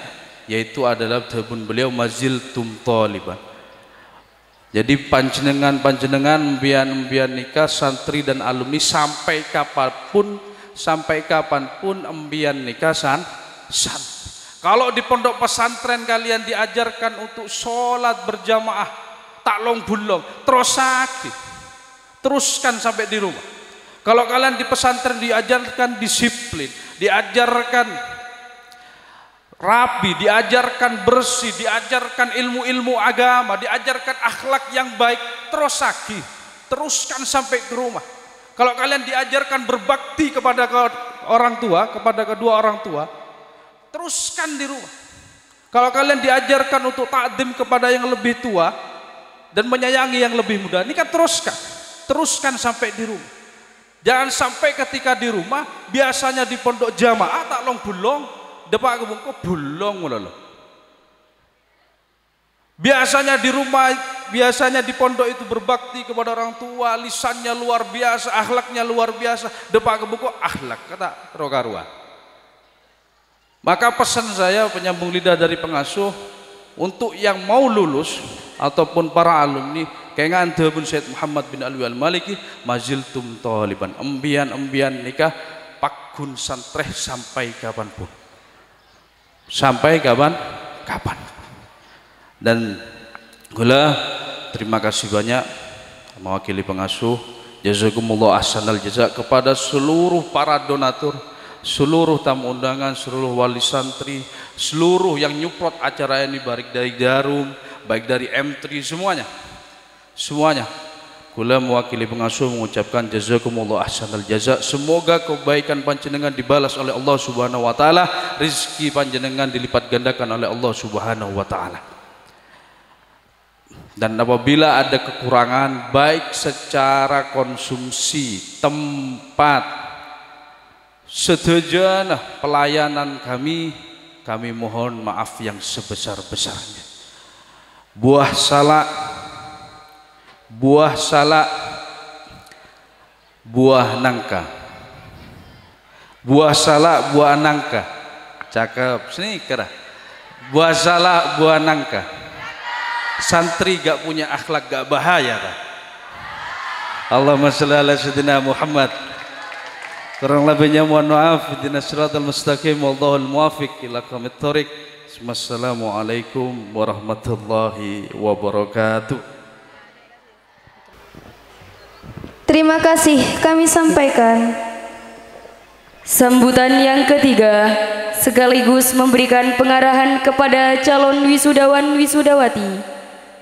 Speaker 7: yaitu adalah Thabun beliau maziltum taliban. Jadi panjenengan mbian nikah santri dan alumni sampai kapanpun mbian nikah san. Kalau di pondok pesantren kalian diajarkan untuk sholat berjamaah tak long bulong, teruskan sampai di rumah. Kalau kalian di pesantren diajarkan disiplin, diajarkan rapi, diajarkan bersih, diajarkan ilmu-ilmu agama, diajarkan akhlak yang baik, teruskan sampai ke rumah. Kalau kalian diajarkan berbakti kepada orang tua, kepada kedua orang tua, teruskan di rumah. Kalau kalian diajarkan untuk takdim kepada yang lebih tua dan menyayangi yang lebih muda, ini kan teruskan sampai di rumah. Jangan sampai ketika di rumah, biasanya di pondok jamaah tak long bulong, depak kebungku bulong loh. Biasanya di rumah, biasanya di pondok itu berbakti kepada orang tua, lisannya luar biasa, akhlaknya luar biasa, depak kebungku akhlak kata rokaruan. Maka pesan saya penyambung lidah dari pengasuh untuk yang mau lulus ataupun para alumni KNN Thabun Syed Muhammad bin Alwi Al-Maliki, maziltum taliban, embian nikah pakun santreh sampai kapanpun, sampai kapan. Dan gula terima kasih banyak mewakili pengasuh Jazakumullah ahsanal jazak kepada seluruh para donatur, seluruh tamu undangan, seluruh wali santri, seluruh yang nyupport acara ini, baik dari Jarum, baik dari M3, semuanya. Kula mewakili pengasuh mengucapkan jazakumullah ahsanal jazak. Semoga kebaikan panjenengan dibalas oleh Allah Subhanahu wa taala, rezeki panjenengan dilipat gandakan oleh Allah Subhanahu wa taala. Dan apabila ada kekurangan baik secara konsumsi, tempat, sedejana pelayanan kami mohon maaf yang sebesar-besarnya. Buah salak, buah nangka, buah salak, buah nangka, cakep, sini kira, buah salak, buah nangka. Santri gak punya akhlak gak bahaya kan? Allahumma sholli ala sayyidina Muhammad. Kurang lebihnya mohon maaf. Ihdinas siratal mustaqim wallahul muwaffiq ila aqwamit thoriq. Wassalamualaikum warahmatullahi wabarakatuh.
Speaker 4: Terima kasih kami sampaikan.
Speaker 6: Sambutan yang ketiga sekaligus memberikan pengarahan kepada calon wisudawan wisudawati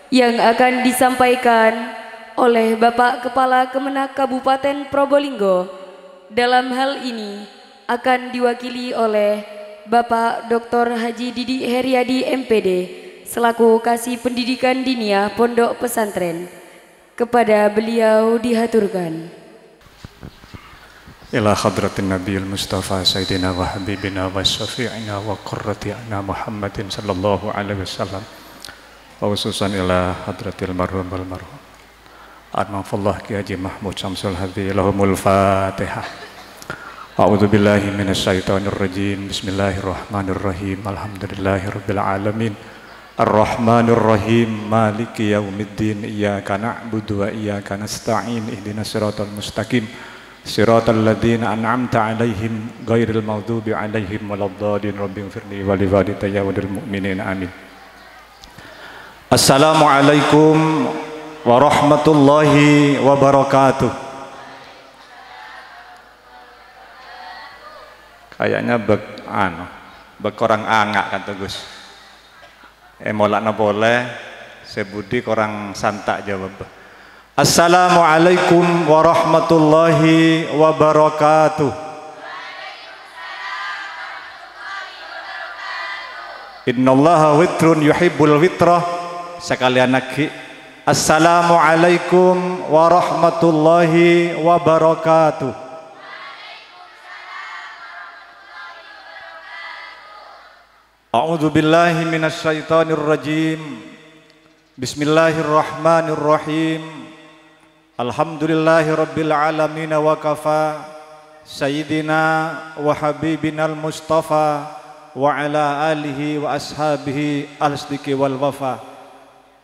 Speaker 6: yang akan disampaikan oleh Bapak Kepala Kemenak Kabupaten Probolinggo. Dalam hal ini akan diwakili oleh Bapak Dr. Haji Didi Heriadi MPD selaku Kasih Pendidikan Diniyah Pondok Pesantren. Kepada beliau dihaturkan.
Speaker 9: Ila hadratin Nabiyil Mustafa Sayyidina wa Habibina wa Syafi'ina wa Qurrati A'na Muhammadin sallallahu alaihi wasallam, wa khususan ila hadratil marhum wal marhum Armafullah Ki Haji Mahmud Syamsul Hadi lahumul Fatihah. A'udzu billahi minasyaitonir rajim. Bismillahirrahmanirrahim. Alhamdulillahirabbil alamin. Ar-Rahmanir Rahim. Maliki yaumiddin. Iyyaka na'budu wa iyyaka nasta'in. Ihdinas siratal mustaqim. Siratal ladzina an'amta 'alaihim ghairil maghdubi 'alaihim waladdallin. Rabbighfirli wa li walidayya wa lil mu'minin. Amin. Assalamualaikum warahmatullahi wabarakatuh. Kayaknya orang angak kata Gus. Molakna boleh, sebudi korang santak jawab. Assalamualaikum warahmatullahi wabarakatuh. Innallaha witrun yuhibbul witrah. Sekalian lagi. Assalamualaikum warahmatullahi wabarakatuh. A'udzu billahi minasyaitonir rajim. Bismillahirrahmanirrahim. Alhamdulillahi rabbil alamin wa kafa. Sayyidina wa habibinal mustafa wa ala alihi wa ashabihi al-sidqi wal wafa.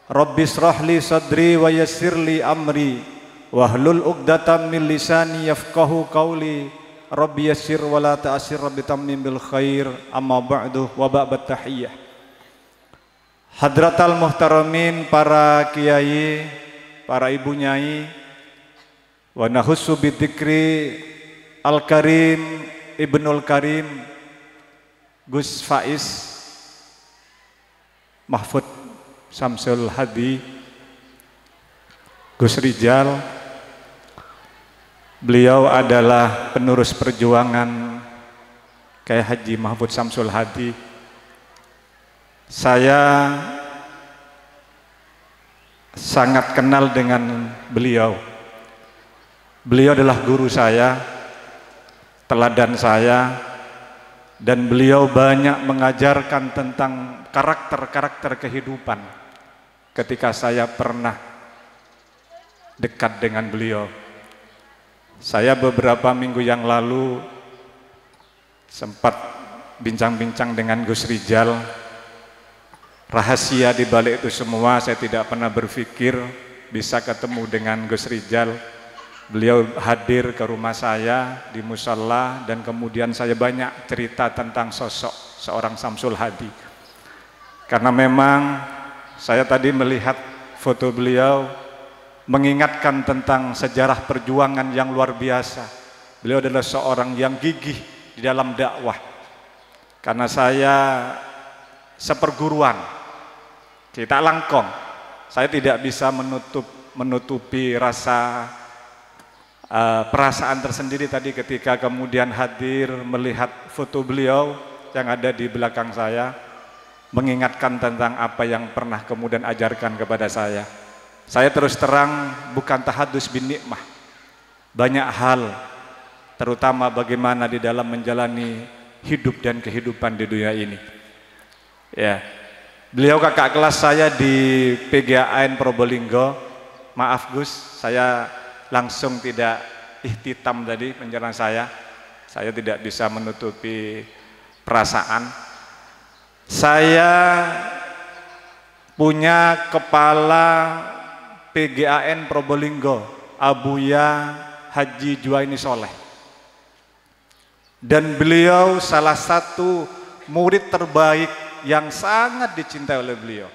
Speaker 9: Rabbi israh li sadri wa yassir li amri wahlul 'uqdatam min lisani yafqahu qawli. Rabbi yassir wa la ta'sir, Rabbi tammim bil khair. Amma ba'du wa ba'd tahiyyah. Hadratal muhtaramin, para kiai, para ibu nyai, wa nahussu bidzikri Al-Karim Ibnul Karim Gus Faiz Mahfud Syamsul Hadi Gus Rijal. Beliau adalah penerus perjuangan Kiai Haji Mahfud Syamsul Hadi. Saya sangat kenal dengan beliau. Beliau adalah guru saya, teladan saya, dan beliau banyak mengajarkan tentang karakter-karakter kehidupan ketika saya pernah dekat dengan beliau. Saya beberapa minggu yang lalu sempat bincang-bincang dengan Gus Rijal. Rahasia di balik itu semua, saya tidak pernah berpikir bisa ketemu dengan Gus Rijal. Beliau hadir ke rumah saya di musala, dan kemudian saya banyak cerita tentang sosok seorang Syamsul Hadi. Karena memang saya tadi melihat foto beliau mengingatkan tentang sejarah perjuangan yang luar biasa. Beliau adalah seorang yang gigih di dalam dakwah. Karena saya seperguruan, kita langkong, saya tidak bisa menutupi rasa perasaan tersendiri tadi ketika kemudian hadir melihat foto beliau yang ada di belakang saya, mengingatkan tentang apa yang pernah kemudian ajarkan kepada saya. Saya terus terang bukan tahadus bin nikmah, banyak hal, terutama bagaimana di dalam menjalani hidup dan kehidupan di dunia ini. Ya, beliau kakak kelas saya di PGAN Probolinggo. Maaf Gus, saya langsung tidak ihtitam tadi penjelasan saya. Saya tidak bisa menutupi perasaan. Saya punya kepala PGAN Probolinggo, Abuya Haji Juwaini Soleh. Dan beliau salah satu murid terbaik yang sangat dicintai oleh beliau,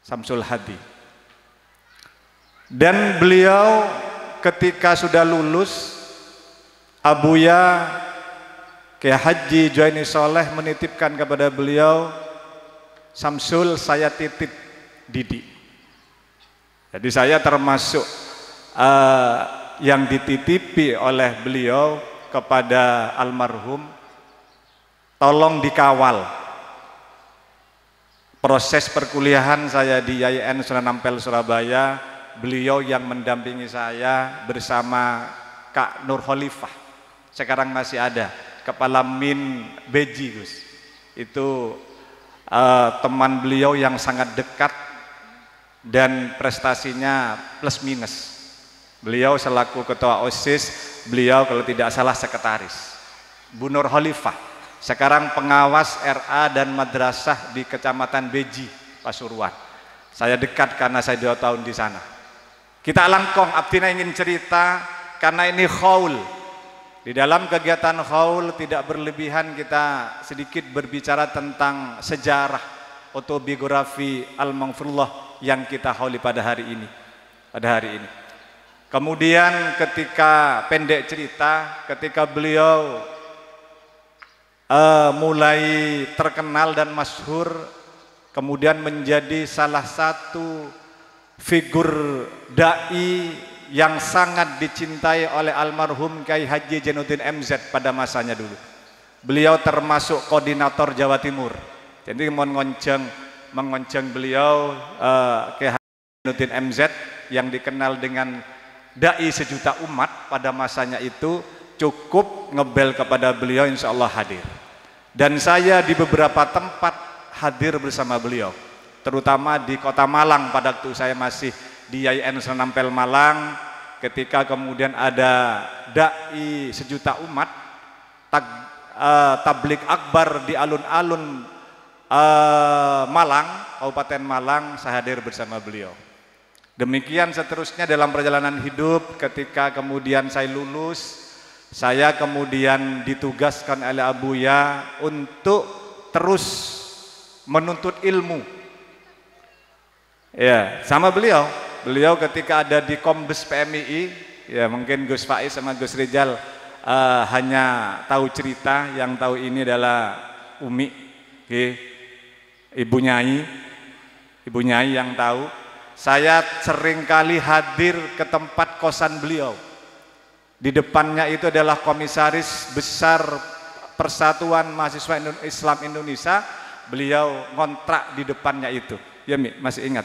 Speaker 9: Samsul Hadi. Dan beliau ketika sudah lulus, Abuya Kiai Haji Juwaini Soleh menitipkan kepada beliau, Samsul, saya titip Didi. Jadi saya termasuk yang dititipi oleh beliau kepada almarhum, tolong dikawal proses perkuliahan saya di YIN Sunan Ampel Surabaya. Beliau yang mendampingi saya bersama Kak Nur Khalifah, sekarang masih ada, kepala Min Beji Gus. Itu teman beliau yang sangat dekat dan prestasinya plus minus. Beliau selaku ketua OSIS, beliau kalau tidak salah sekretaris. Bu Nur Khalifah sekarang pengawas RA dan madrasah di Kecamatan Beji, Pasuruan. Saya dekat karena saya 2 tahun di sana. Kita langkong, Abdina ingin cerita karena ini khaul. Di dalam kegiatan khaul tidak berlebihan kita sedikit berbicara tentang sejarah autobiografi Al-Maghfurullah yang kita hauli pada hari ini. Kemudian ketika pendek cerita, ketika beliau mulai terkenal dan masyhur, kemudian menjadi salah satu figur dai yang sangat dicintai oleh almarhum Kiai Haji Jainuddin MZ pada masanya dulu. Beliau termasuk koordinator Jawa Timur. Jadi mengonceng beliau Kiai Haji Jainuddin MZ yang dikenal dengan dai sejuta umat pada masanya itu, cukup ngebel kepada beliau, insya Allah hadir. Dan saya di beberapa tempat hadir bersama beliau, terutama di kota Malang pada waktu saya masih di YIN Sunan Ampel Malang, ketika kemudian ada dai sejuta umat, tablik akbar di alun-alun Malang, Kabupaten Malang, saya hadir bersama beliau. Demikian seterusnya dalam perjalanan hidup. Ketika kemudian saya lulus, saya kemudian ditugaskan oleh Abuya untuk terus menuntut ilmu. Ya, sama beliau. Beliau ketika ada di Kombes PMII, ya mungkin Gus Faiz sama Gus Rizal hanya tahu cerita, yang tahu ini adalah Umi, Ibu Nyai yang tahu. Saya seringkali hadir ke tempat kosan beliau. Di depannya itu adalah Komisaris Besar Persatuan Mahasiswa Islam Indonesia. Beliau ngontrak di depannya itu. Ya Mi, masih ingat?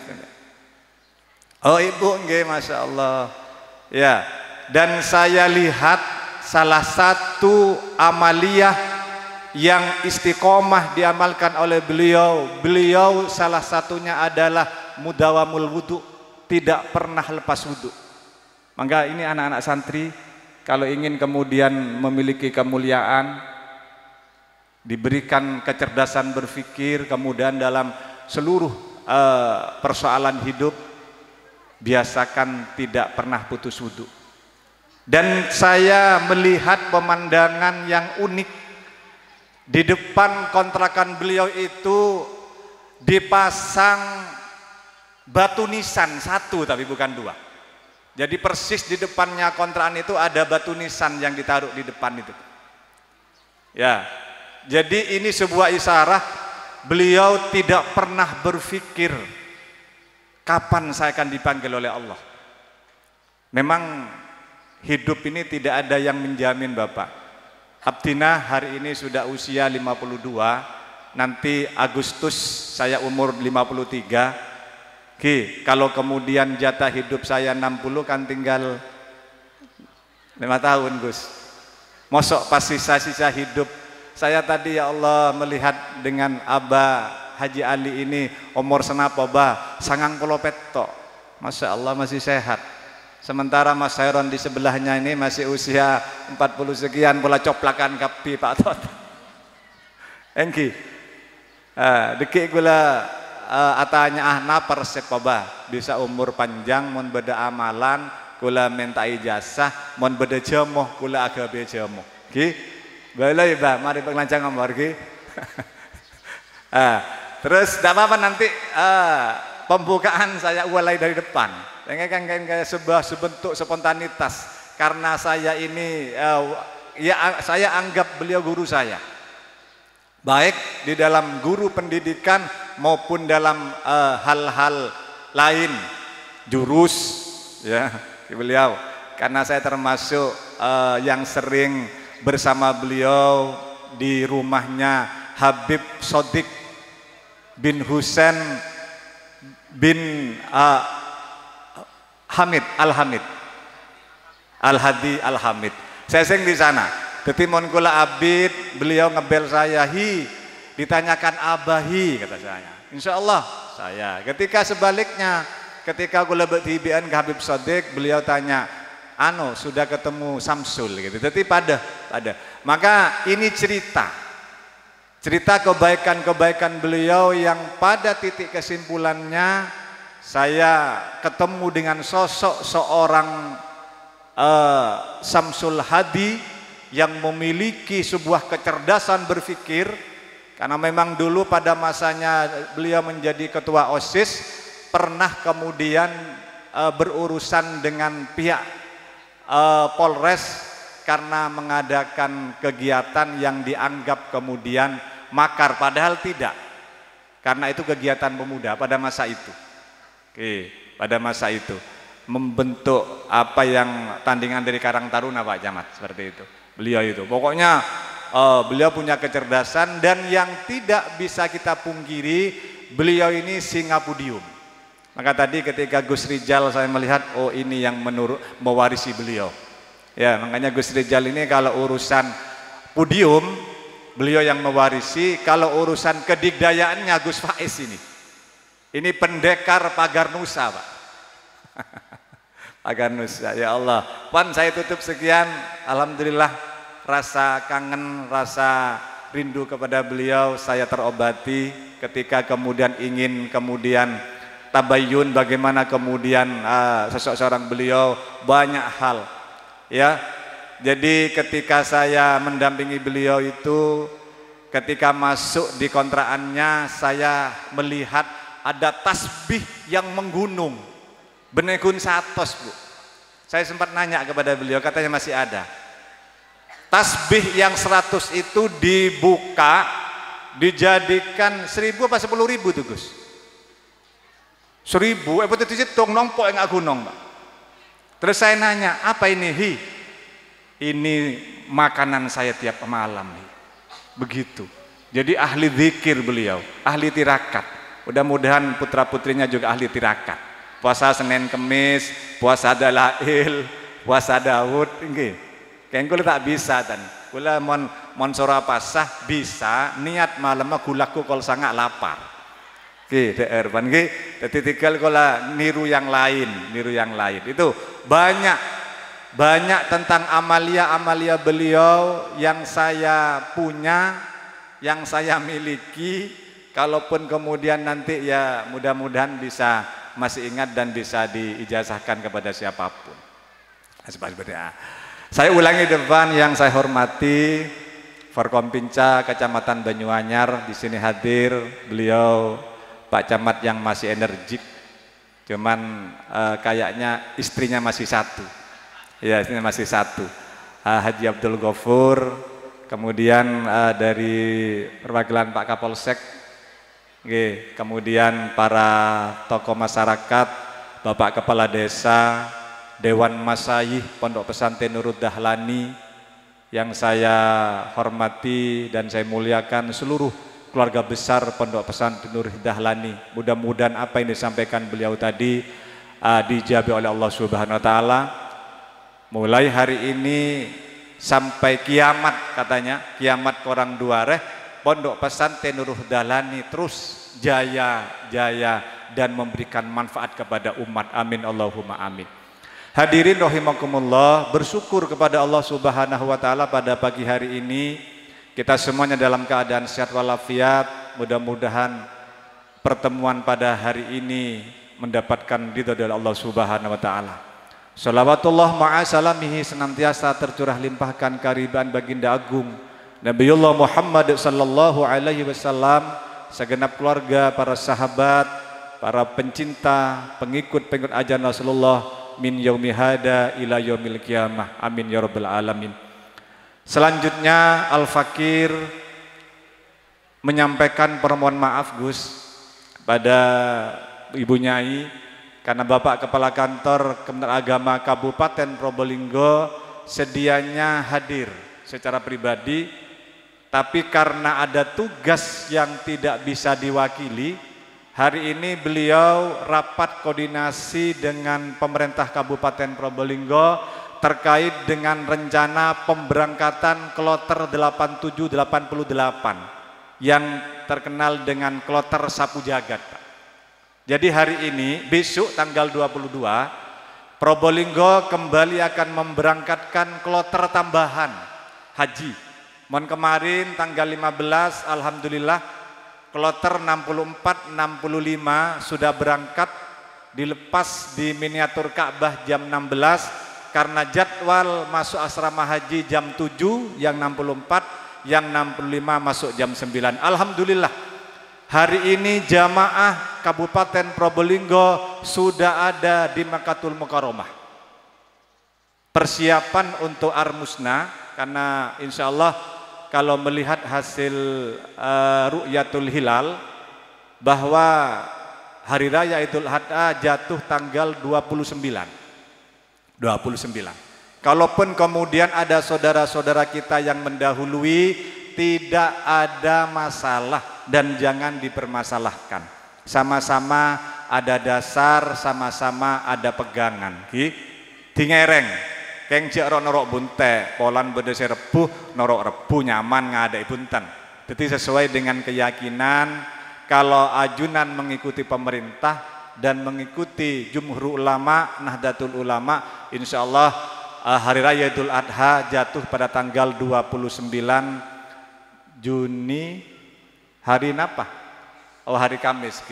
Speaker 9: Oh Ibu, nggih, Masya Allah. Ya, dan saya lihat salah satu amaliyah yang istiqomah diamalkan oleh beliau. Beliau salah satunya adalah mudawamul wudu, tidak pernah lepas wudu. Maka ini anak-anak santri, kalau ingin kemudian memiliki kemuliaan, diberikan kecerdasan berpikir, kemudian dalam seluruh persoalan hidup, biasakan tidak pernah putus wudu. Dan saya melihat pemandangan yang unik. Di depan kontrakan beliau itu dipasang
Speaker 10: batu nisan satu tapi bukan dua. Jadi persis di depannya kontrakan itu ada batu nisan yang ditaruh di depan itu. Ya, jadi ini sebuah isyarat beliau tidak pernah berpikir kapan saya akan dipanggil oleh Allah. Memang hidup ini tidak ada yang menjamin Bapak. Abdina hari ini sudah usia 52, nanti Agustus saya umur 53. Kalau kemudian jatah hidup saya 60 kan tinggal 5 tahun Gus. Mosok pas sisa-sisa hidup saya tadi ya Allah melihat dengan Abah Haji Ali ini umur senapa bah 90 petok. Masya Allah masih sehat. Sementara Mas Sairon di sebelahnya ini masih usia 40 sekian pula coplakan kapi Pak Tot. Engki. Dekik gula atanya napa resep bah bisa umur panjang mon beda amalan kula minta ijazah mon beda jemoh kula agabe jemoh. Ki. Balai bah mari penglancang ngomor ki. Terus tidak apa-apa nanti pembukaan saya mulai dari depan. Kan kayak sebuah bentuk spontanitas karena saya ini ya saya anggap beliau guru saya. Baik di dalam guru pendidikan maupun dalam hal-hal lain jurus ya beliau. Karena saya termasuk yang sering bersama beliau di rumahnya Habib Sodik bin Husain bin Hamid Al-Hamid Al-Hadi Al-Hamid. Saya sering di sana. Ketimon kula abid, beliau ngebel saya, ditanyakan abahi kata saya. Insya Allah saya. Ketika sebaliknya, ketika kula bertibian ke Habib Sodik, beliau tanya, sudah ketemu Samsul gitu. Jadi pada. Maka ini cerita kebaikan-kebaikan beliau yang pada titik kesimpulannya saya ketemu dengan sosok seorang Samsul Hadi yang memiliki sebuah kecerdasan berpikir, karena memang dulu pada masanya beliau menjadi ketua OSIS pernah kemudian berurusan dengan pihak Polres karena mengadakan kegiatan yang dianggap kemudian makar, padahal tidak, karena itu kegiatan pemuda pada masa itu. Pada masa itu membentuk apa yang tandingan dari Karang Taruna Pak Camat seperti itu. Beliau itu pokoknya beliau punya kecerdasan, dan yang tidak bisa kita pungkiri beliau ini Singapudium. Maka tadi ketika Gus Rijal saya melihat ini yang mewarisi beliau ya, makanya Gus Rijal ini kalau urusan pudium beliau yang mewarisi, kalau urusan kedigdayaannya Gus Faiz ini pendekar pagar nusa Pak. Pagar nusa ya Allah. Pan saya tutup sekian, alhamdulillah rasa kangen, rasa rindu kepada beliau saya terobati ketika kemudian ingin tabayun bagaimana kemudian sosok seorang beliau banyak hal ya. Jadi ketika saya mendampingi beliau itu, ketika masuk di kontraannya saya melihat ada tasbih yang menggunung benekun satos Bu. Saya sempat nanya kepada beliau, katanya masih ada. Tasbih yang 100 itu dibuka, dijadikan 1000 apa 10.000 tuh Gus? 1000, betul dihitung nompok enggak gunung Pak. Terus saya nanya, apa ini? Ini makanan saya tiap malam. Begitu. Jadi ahli zikir beliau, ahli tirakat. Mudah-mudahan putra-putrinya juga ahli tirakat. Puasa Senin Kemis, puasa Dalail, puasa Daud, nggih. Kayaknya kula tak bisa tan. Kula mon sora pasah bisa, niat malam gulaku kol sangat lapar. Nggih, DR pan nggih. Dadi tinggal kula niru yang lain. Itu banyak tentang amalia beliau yang saya punya, yang saya miliki. Kalaupun kemudian nanti ya mudah-mudahan bisa masih ingat dan bisa diijazahkan kepada siapapun. Saya ulangi depan yang saya hormati Forkompinca Kecamatan Banyuanyar, di sini hadir beliau Pak Camat yang masih energik Cuman kayaknya istrinya masih satu. Ya, istrinya masih satu. Haji Abdul Ghafur, kemudian dari perwakilan Pak Kapolsek, kemudian para tokoh masyarakat, Bapak Kepala Desa, Dewan Masyayikh Pondok Pesantren Nurul Dahlani yang saya hormati dan saya muliakan, seluruh keluarga besar Pondok Pesantren Nurul Dahlani. Mudah-mudahan apa yang disampaikan beliau tadi dijawab oleh Allah Subhanahu wa taala. Mulai hari ini sampai kiamat, katanya kiamat korang duareh, Pondok Pesantren Nurul Dahlani terus jaya dan memberikan manfaat kepada umat. Amin Allahumma amin. Hadirin rahimakumullah, bersyukur kepada Allah Subhanahu wa taala pada pagi hari ini kita semuanya dalam keadaan sehat walafiat. Mudah-mudahan pertemuan pada hari ini mendapatkan ridha dari Allah Subhanahu wa taala. Shalawatullah ma'a salamihi senantiasa tercurah limpahkan kehadiran baginda agung Nabiullah Muhammad sallallahu alaihi wasallam, segenap keluarga, para sahabat, para pencinta, pengikut ajaran Rasulullah min yaumi hada ila yaumil qiyamah. Amin ya rabbal alamin. Selanjutnya Al-Fakir menyampaikan permohonan maaf Gus pada Ibu Nyai, karena Bapak Kepala Kantor Kementerian Agama Kabupaten Probolinggo sedianya hadir secara pribadi, tapi karena ada tugas yang tidak bisa diwakili, hari ini beliau rapat koordinasi dengan pemerintah Kabupaten Probolinggo terkait dengan rencana pemberangkatan kloter 8788 yang terkenal dengan kloter Sapu Jagat. Jadi hari ini, besok tanggal 22, Probolinggo kembali akan memberangkatkan kloter tambahan haji. Kemarin tanggal 15, alhamdulillah kloter 64, 65 sudah berangkat, dilepas di miniatur Ka'bah jam 16 karena jadwal masuk asrama haji jam 7 yang 64, yang 65 masuk jam 9. Alhamdulillah hari ini jamaah Kabupaten Probolinggo sudah ada di Makkatul Mukarramah. Persiapan untuk Armusna, karena insya Allah kalau melihat hasil ru'yatul hilal bahwa hari raya Idul Adha jatuh tanggal 29. Kalaupun kemudian ada saudara-saudara kita yang mendahului, tidak ada masalah dan jangan dipermasalahkan. Sama-sama ada dasar, sama-sama ada pegangan. Dingereng. Keng cek norok bunte, polan bedese rebuh, norok rebuh nyaman ngadai bunten. Jadi sesuai dengan keyakinan, kalau ajunan mengikuti pemerintah dan mengikuti jumhur ulama, Nahdlatul Ulama, insya Allah hari raya Idul Adha jatuh pada tanggal 29 Juni, hari apa? Oh hari Kamis,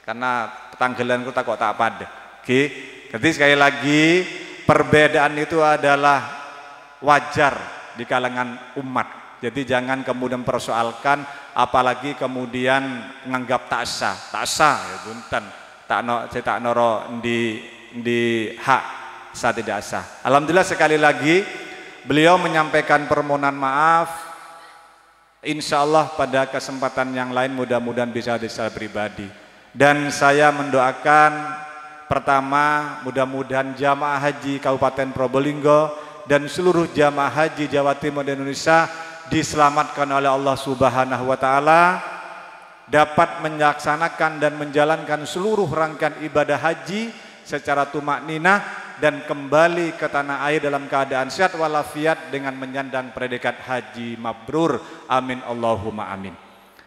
Speaker 10: karena tanggalan kita kok tak pada. Jadi sekali lagi, perbedaan itu adalah wajar di kalangan umat. Jadi jangan kemudian persoalkan, apalagi kemudian menganggap tak sah ya bunten. Tak noro di hak sah tidak sah. Alhamdulillah sekali lagi beliau menyampaikan permohonan maaf. Insya Allah pada kesempatan yang lain mudah-mudahan bisa secara pribadi. Dan saya mendoakan pertama, mudah-mudahan jamaah haji Kabupaten Probolinggo dan seluruh jamaah haji Jawa Timur dan Indonesia diselamatkan oleh Allah Subhanahu wa taala, dapat melaksanakan dan menjalankan seluruh rangkaian ibadah haji secara tumak ninah dan kembali ke tanah air dalam keadaan sehat walafiat dengan menyandang predikat haji mabrur. Amin Allahumma amin.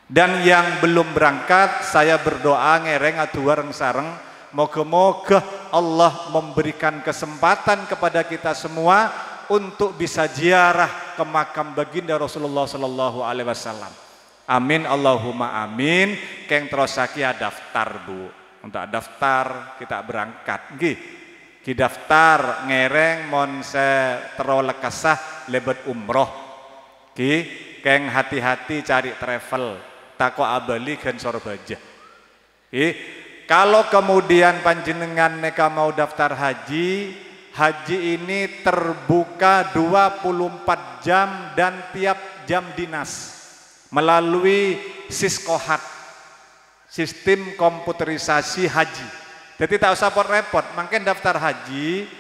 Speaker 10: Dan yang belum berangkat, saya berdoa ngereng atuareng sareng, moga-moga Allah memberikan kesempatan kepada kita semua untuk bisa ziarah ke makam baginda Rasulullah sallallahu alaihi wasallam. Amin Allahumma amin. Keng terosaki daftar Bu. Untuk daftar kita berangkat. Nggih. Ki daftar ngereng mon se terolekasah lebet umroh. Ki keng hati-hati cari travel. Tako abali gen sorbaja. kalau kemudian panjenengan neka mau daftar haji, haji ini terbuka 24 jam dan tiap jam dinas melalui Siskohat, sistem komputerisasi haji. Jadi tak usah repot, makin daftar haji,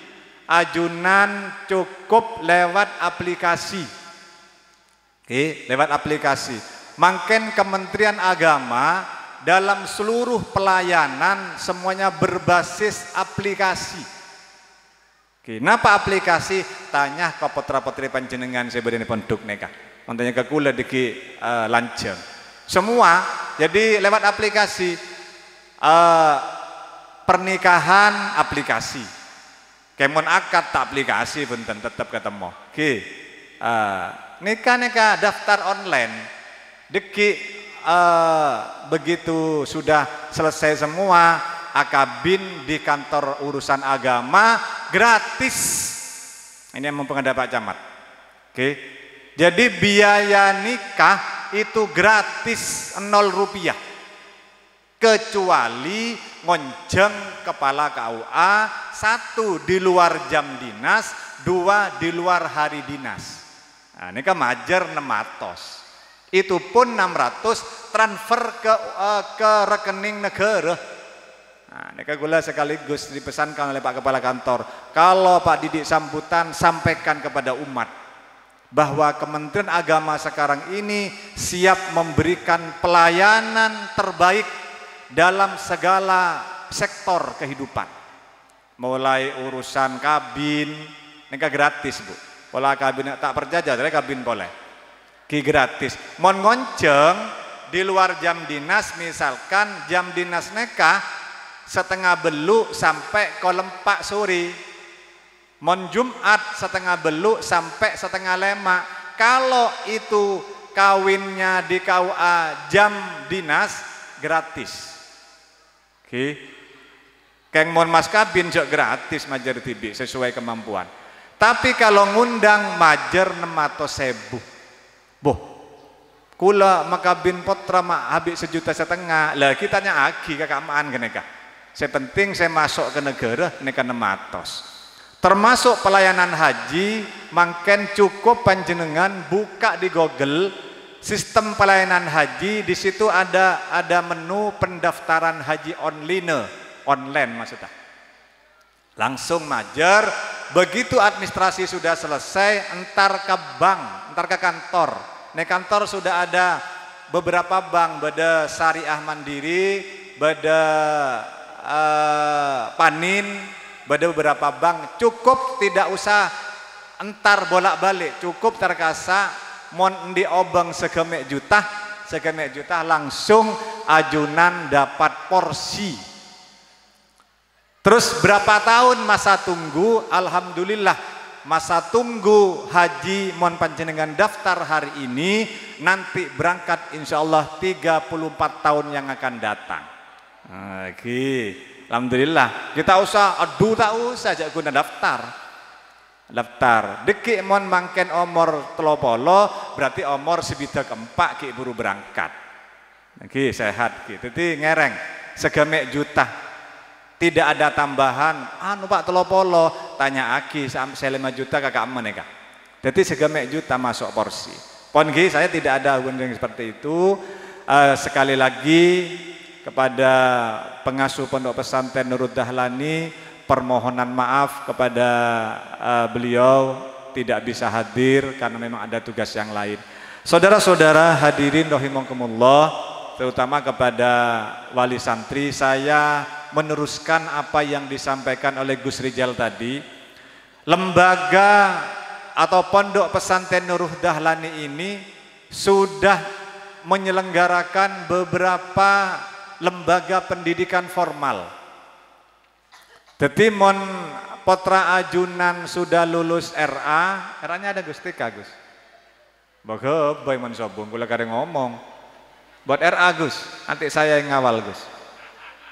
Speaker 10: ajunan cukup lewat aplikasi. Oke, lewat aplikasi. Makin Kementerian Agama dalam seluruh pelayanan semuanya berbasis aplikasi. Oke, napa aplikasi? Tanya ke putra-putri panjenengan sebenarnya penduk neka. Montanya ke kula diki lanceng. Semua jadi lewat aplikasi. Pernikahan aplikasi. Kemon akad tak aplikasi punten tetap ketemu. Oke. Nikah daftar online. Deki begitu sudah selesai semua, akabin di kantor urusan agama gratis. Ini yang mempengaruhi Pak Camat. Oke. Jadi biaya nikah itu gratis 0 rupiah. Kecuali ngonjeng kepala KUA, 1 di luar jam dinas, 2 di luar hari dinas. Nah, ini kan majer 600. Itu pun 600 transfer ke rekening negara. Nah, ini kan gula sekaligus dipesankan oleh Pak Kepala Kantor. Kalau Pak Didik sambutan, sampaikan kepada umat bahwa Kementerian Agama sekarang ini siap memberikan pelayanan terbaik dalam segala sektor kehidupan. Mulai urusan kabin, ini gratis Bu. Pola kabin tak percaya, jadi kabin boleh. Ki gratis. Mon ngonceng di luar jam dinas, misalkan jam dinas neka setengah belu sampai kolempak sore. Mon Jumat setengah belu sampai setengah 5. Kalau itu kawinnya di KUA jam dinas gratis. Oke. Keng mon mas kabin jok gratis majer tibi sesuai kemampuan. Tapi kalau ngundang majer 600.000. Boh. Kula makabin potra mak habis 1,5 juta. Lah kitanya agi kakamaan keneka. Saya penting saya masuk ke negara neka 600. Termasuk pelayanan haji, makin cukup panjenengan buka di Google sistem pelayanan haji. Di situ ada menu pendaftaran haji online maksudnya. Langsung majer, begitu administrasi sudah selesai, entar ke bank, entar ke kantor. Di kantor sudah ada beberapa bank, beda Syariah Mandiri, beda Panin, beda beberapa bank. Cukup tidak usah entar bolak-balik, cukup terkasa mon di obeng segemek juta langsung ajunan dapat porsi. Terus berapa tahun masa tunggu? Alhamdulillah masa tunggu haji mon panjenengan daftar hari ini, nanti berangkat insyaallah 34 tahun yang akan datang. Oke. Alhamdulillah, kita tak usah aja guna daftar. Deki mon mangken omor 30, berarti omor sebida keempat ki buru berangkat. Oke, sehat ki. Jadi ngereng segemek juta. Tidak ada tambahan. Anu Pak 30, tanya aki saya 5 juta kakak meneka. Jadi segemek juta masuk porsi. Pon ki saya tidak ada hubungan seperti itu. Sekali lagi kepada pengasuh Pondok Pesantren Nurul Dahlani, permohonan maaf kepada beliau tidak bisa hadir karena memang ada tugas yang lain. Saudara-saudara hadirin rahimakumullah, terutama kepada wali santri, saya meneruskan apa yang disampaikan oleh Gus Rijal tadi. Lembaga atau Pondok Pesantren Nurul Dahlani ini sudah menyelenggarakan beberapa lembaga pendidikan formal. Jadi mon potra ajunan sudah lulus RA-nya ada Gus Tika Gus. Bagus, boy mon sobong kula kare ngomong. Buat RA Gus, nanti saya yang ngawal Gus.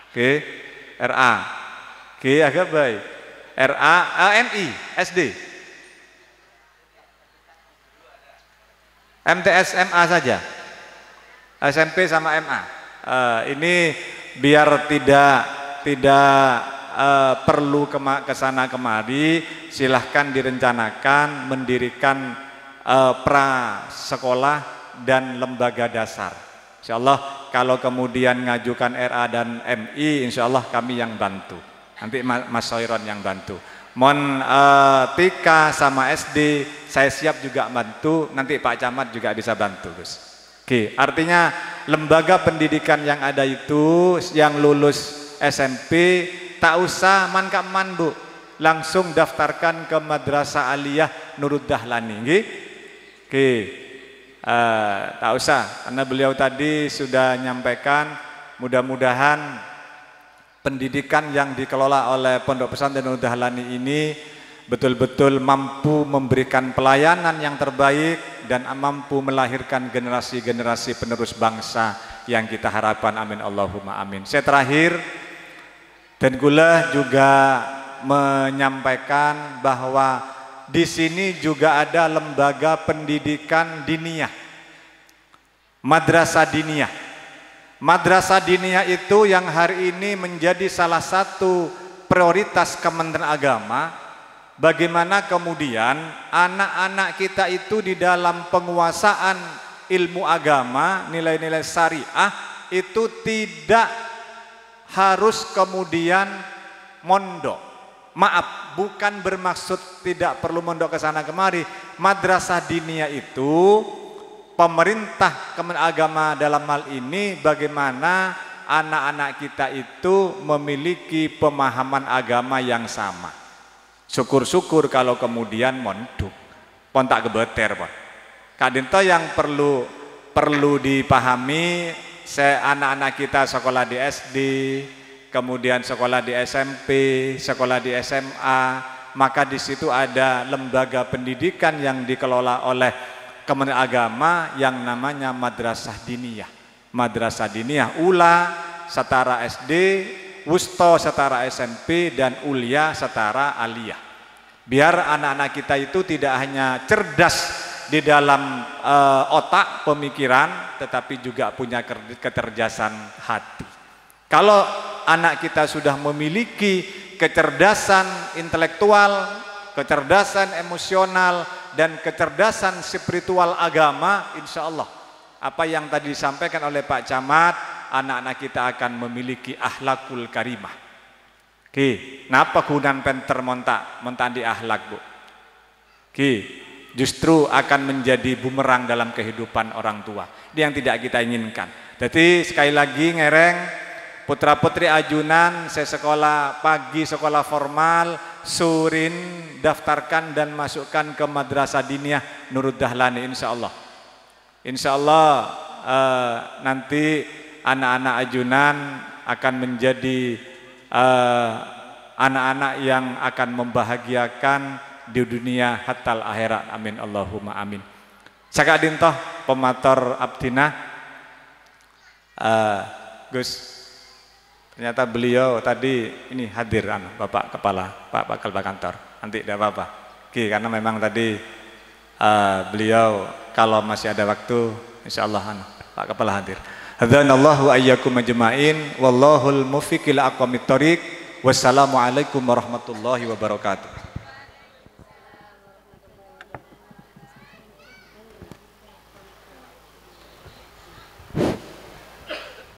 Speaker 10: Oke, RA. Oke, agak baik. RA, MI, SD. MTS MA saja. SMP sama MA. Ini biar tidak perlu kesana kemari, silahkan direncanakan mendirikan pra sekolah dan lembaga dasar. Insya Allah kalau kemudian ngajukan RA dan MI, insya Allah kami yang bantu. Nanti Mas Soiron yang bantu. Mon TK sama SD saya siap juga bantu. Nanti Pak Camat juga bisa bantu, Gus. Oke, artinya lembaga pendidikan yang ada itu yang lulus SMP tak usah man-man Bu, langsung daftarkan ke Madrasah Aliyah Nurul Dahlani, nggih? Oke. Tak usah, karena beliau tadi sudah nyampaikan mudah-mudahan pendidikan yang dikelola oleh Pondok Pesantren Nurul Dahlani ini betul-betul mampu memberikan pelayanan yang terbaik dan mampu melahirkan generasi-generasi penerus bangsa yang kita harapkan. Amin Allahumma amin. Saya terakhir dan gula juga menyampaikan bahwa di sini juga ada lembaga pendidikan diniyah, madrasah diniyah. Madrasah diniyah itu yang hari ini menjadi salah satu prioritas Kementerian Agama. Bagaimana kemudian anak-anak kita itu di dalam penguasaan ilmu agama, nilai-nilai syariah itu tidak harus kemudian mondok. Maaf, bukan bermaksud tidak perlu mondok ke sana kemari. Madrasah diniyah itu pemerintah Kementerian Agama dalam hal ini bagaimana anak-anak kita itu memiliki pemahaman agama yang sama. Syukur-syukur kalau kemudian mondok. Pon tak kebeter, Pon. Kadinto yang perlu dipahami, anak-anak kita sekolah di SD, kemudian sekolah di SMP, sekolah di SMA, maka di situ ada lembaga pendidikan yang dikelola oleh Kementerian Agama yang namanya Madrasah Diniyah. Madrasah Diniyah Ula setara SD, Wusto setara SMP, dan Ulia setara Aliyah. Biar anak-anak kita itu tidak hanya cerdas di dalam otak pemikiran, tetapi juga punya kecerdasan hati. Kalau anak kita sudah memiliki kecerdasan intelektual, kecerdasan emosional, dan kecerdasan spiritual agama, insya Allah apa yang tadi disampaikan oleh Pak Camat, anak-anak kita akan memiliki akhlakul karimah. Oke, napa kunan penter monta di akhlak Bu? Oke, justru akan menjadi bumerang dalam kehidupan orang tua. Ini yang tidak kita inginkan. Jadi sekali lagi ngereng, putra-putri ajunan, saya sekolah pagi, sekolah formal, surin, daftarkan dan masukkan ke Madrasah Diniyah Nurul Dahlani, insya Allah. Insya Allah nanti anak-anak ajunan akan menjadi anak-anak yang akan membahagiakan di dunia hatta akhirat. Amin Allahumma amin. Sakadintoh pemator abdina Gus, ternyata beliau tadi ini hadir Bapak Kepala, Pak Kepala Kantor. Nanti tidak apa-apa. Oke, karena memang tadi beliau kalau masih ada waktu insyaallah Pak Kepala hadir. Hadanallahu ayyakum ajma'in wallahul muwaffiq ila aqwamit thoriq. Wassalamualaikum warahmatullahi wabarakatuh.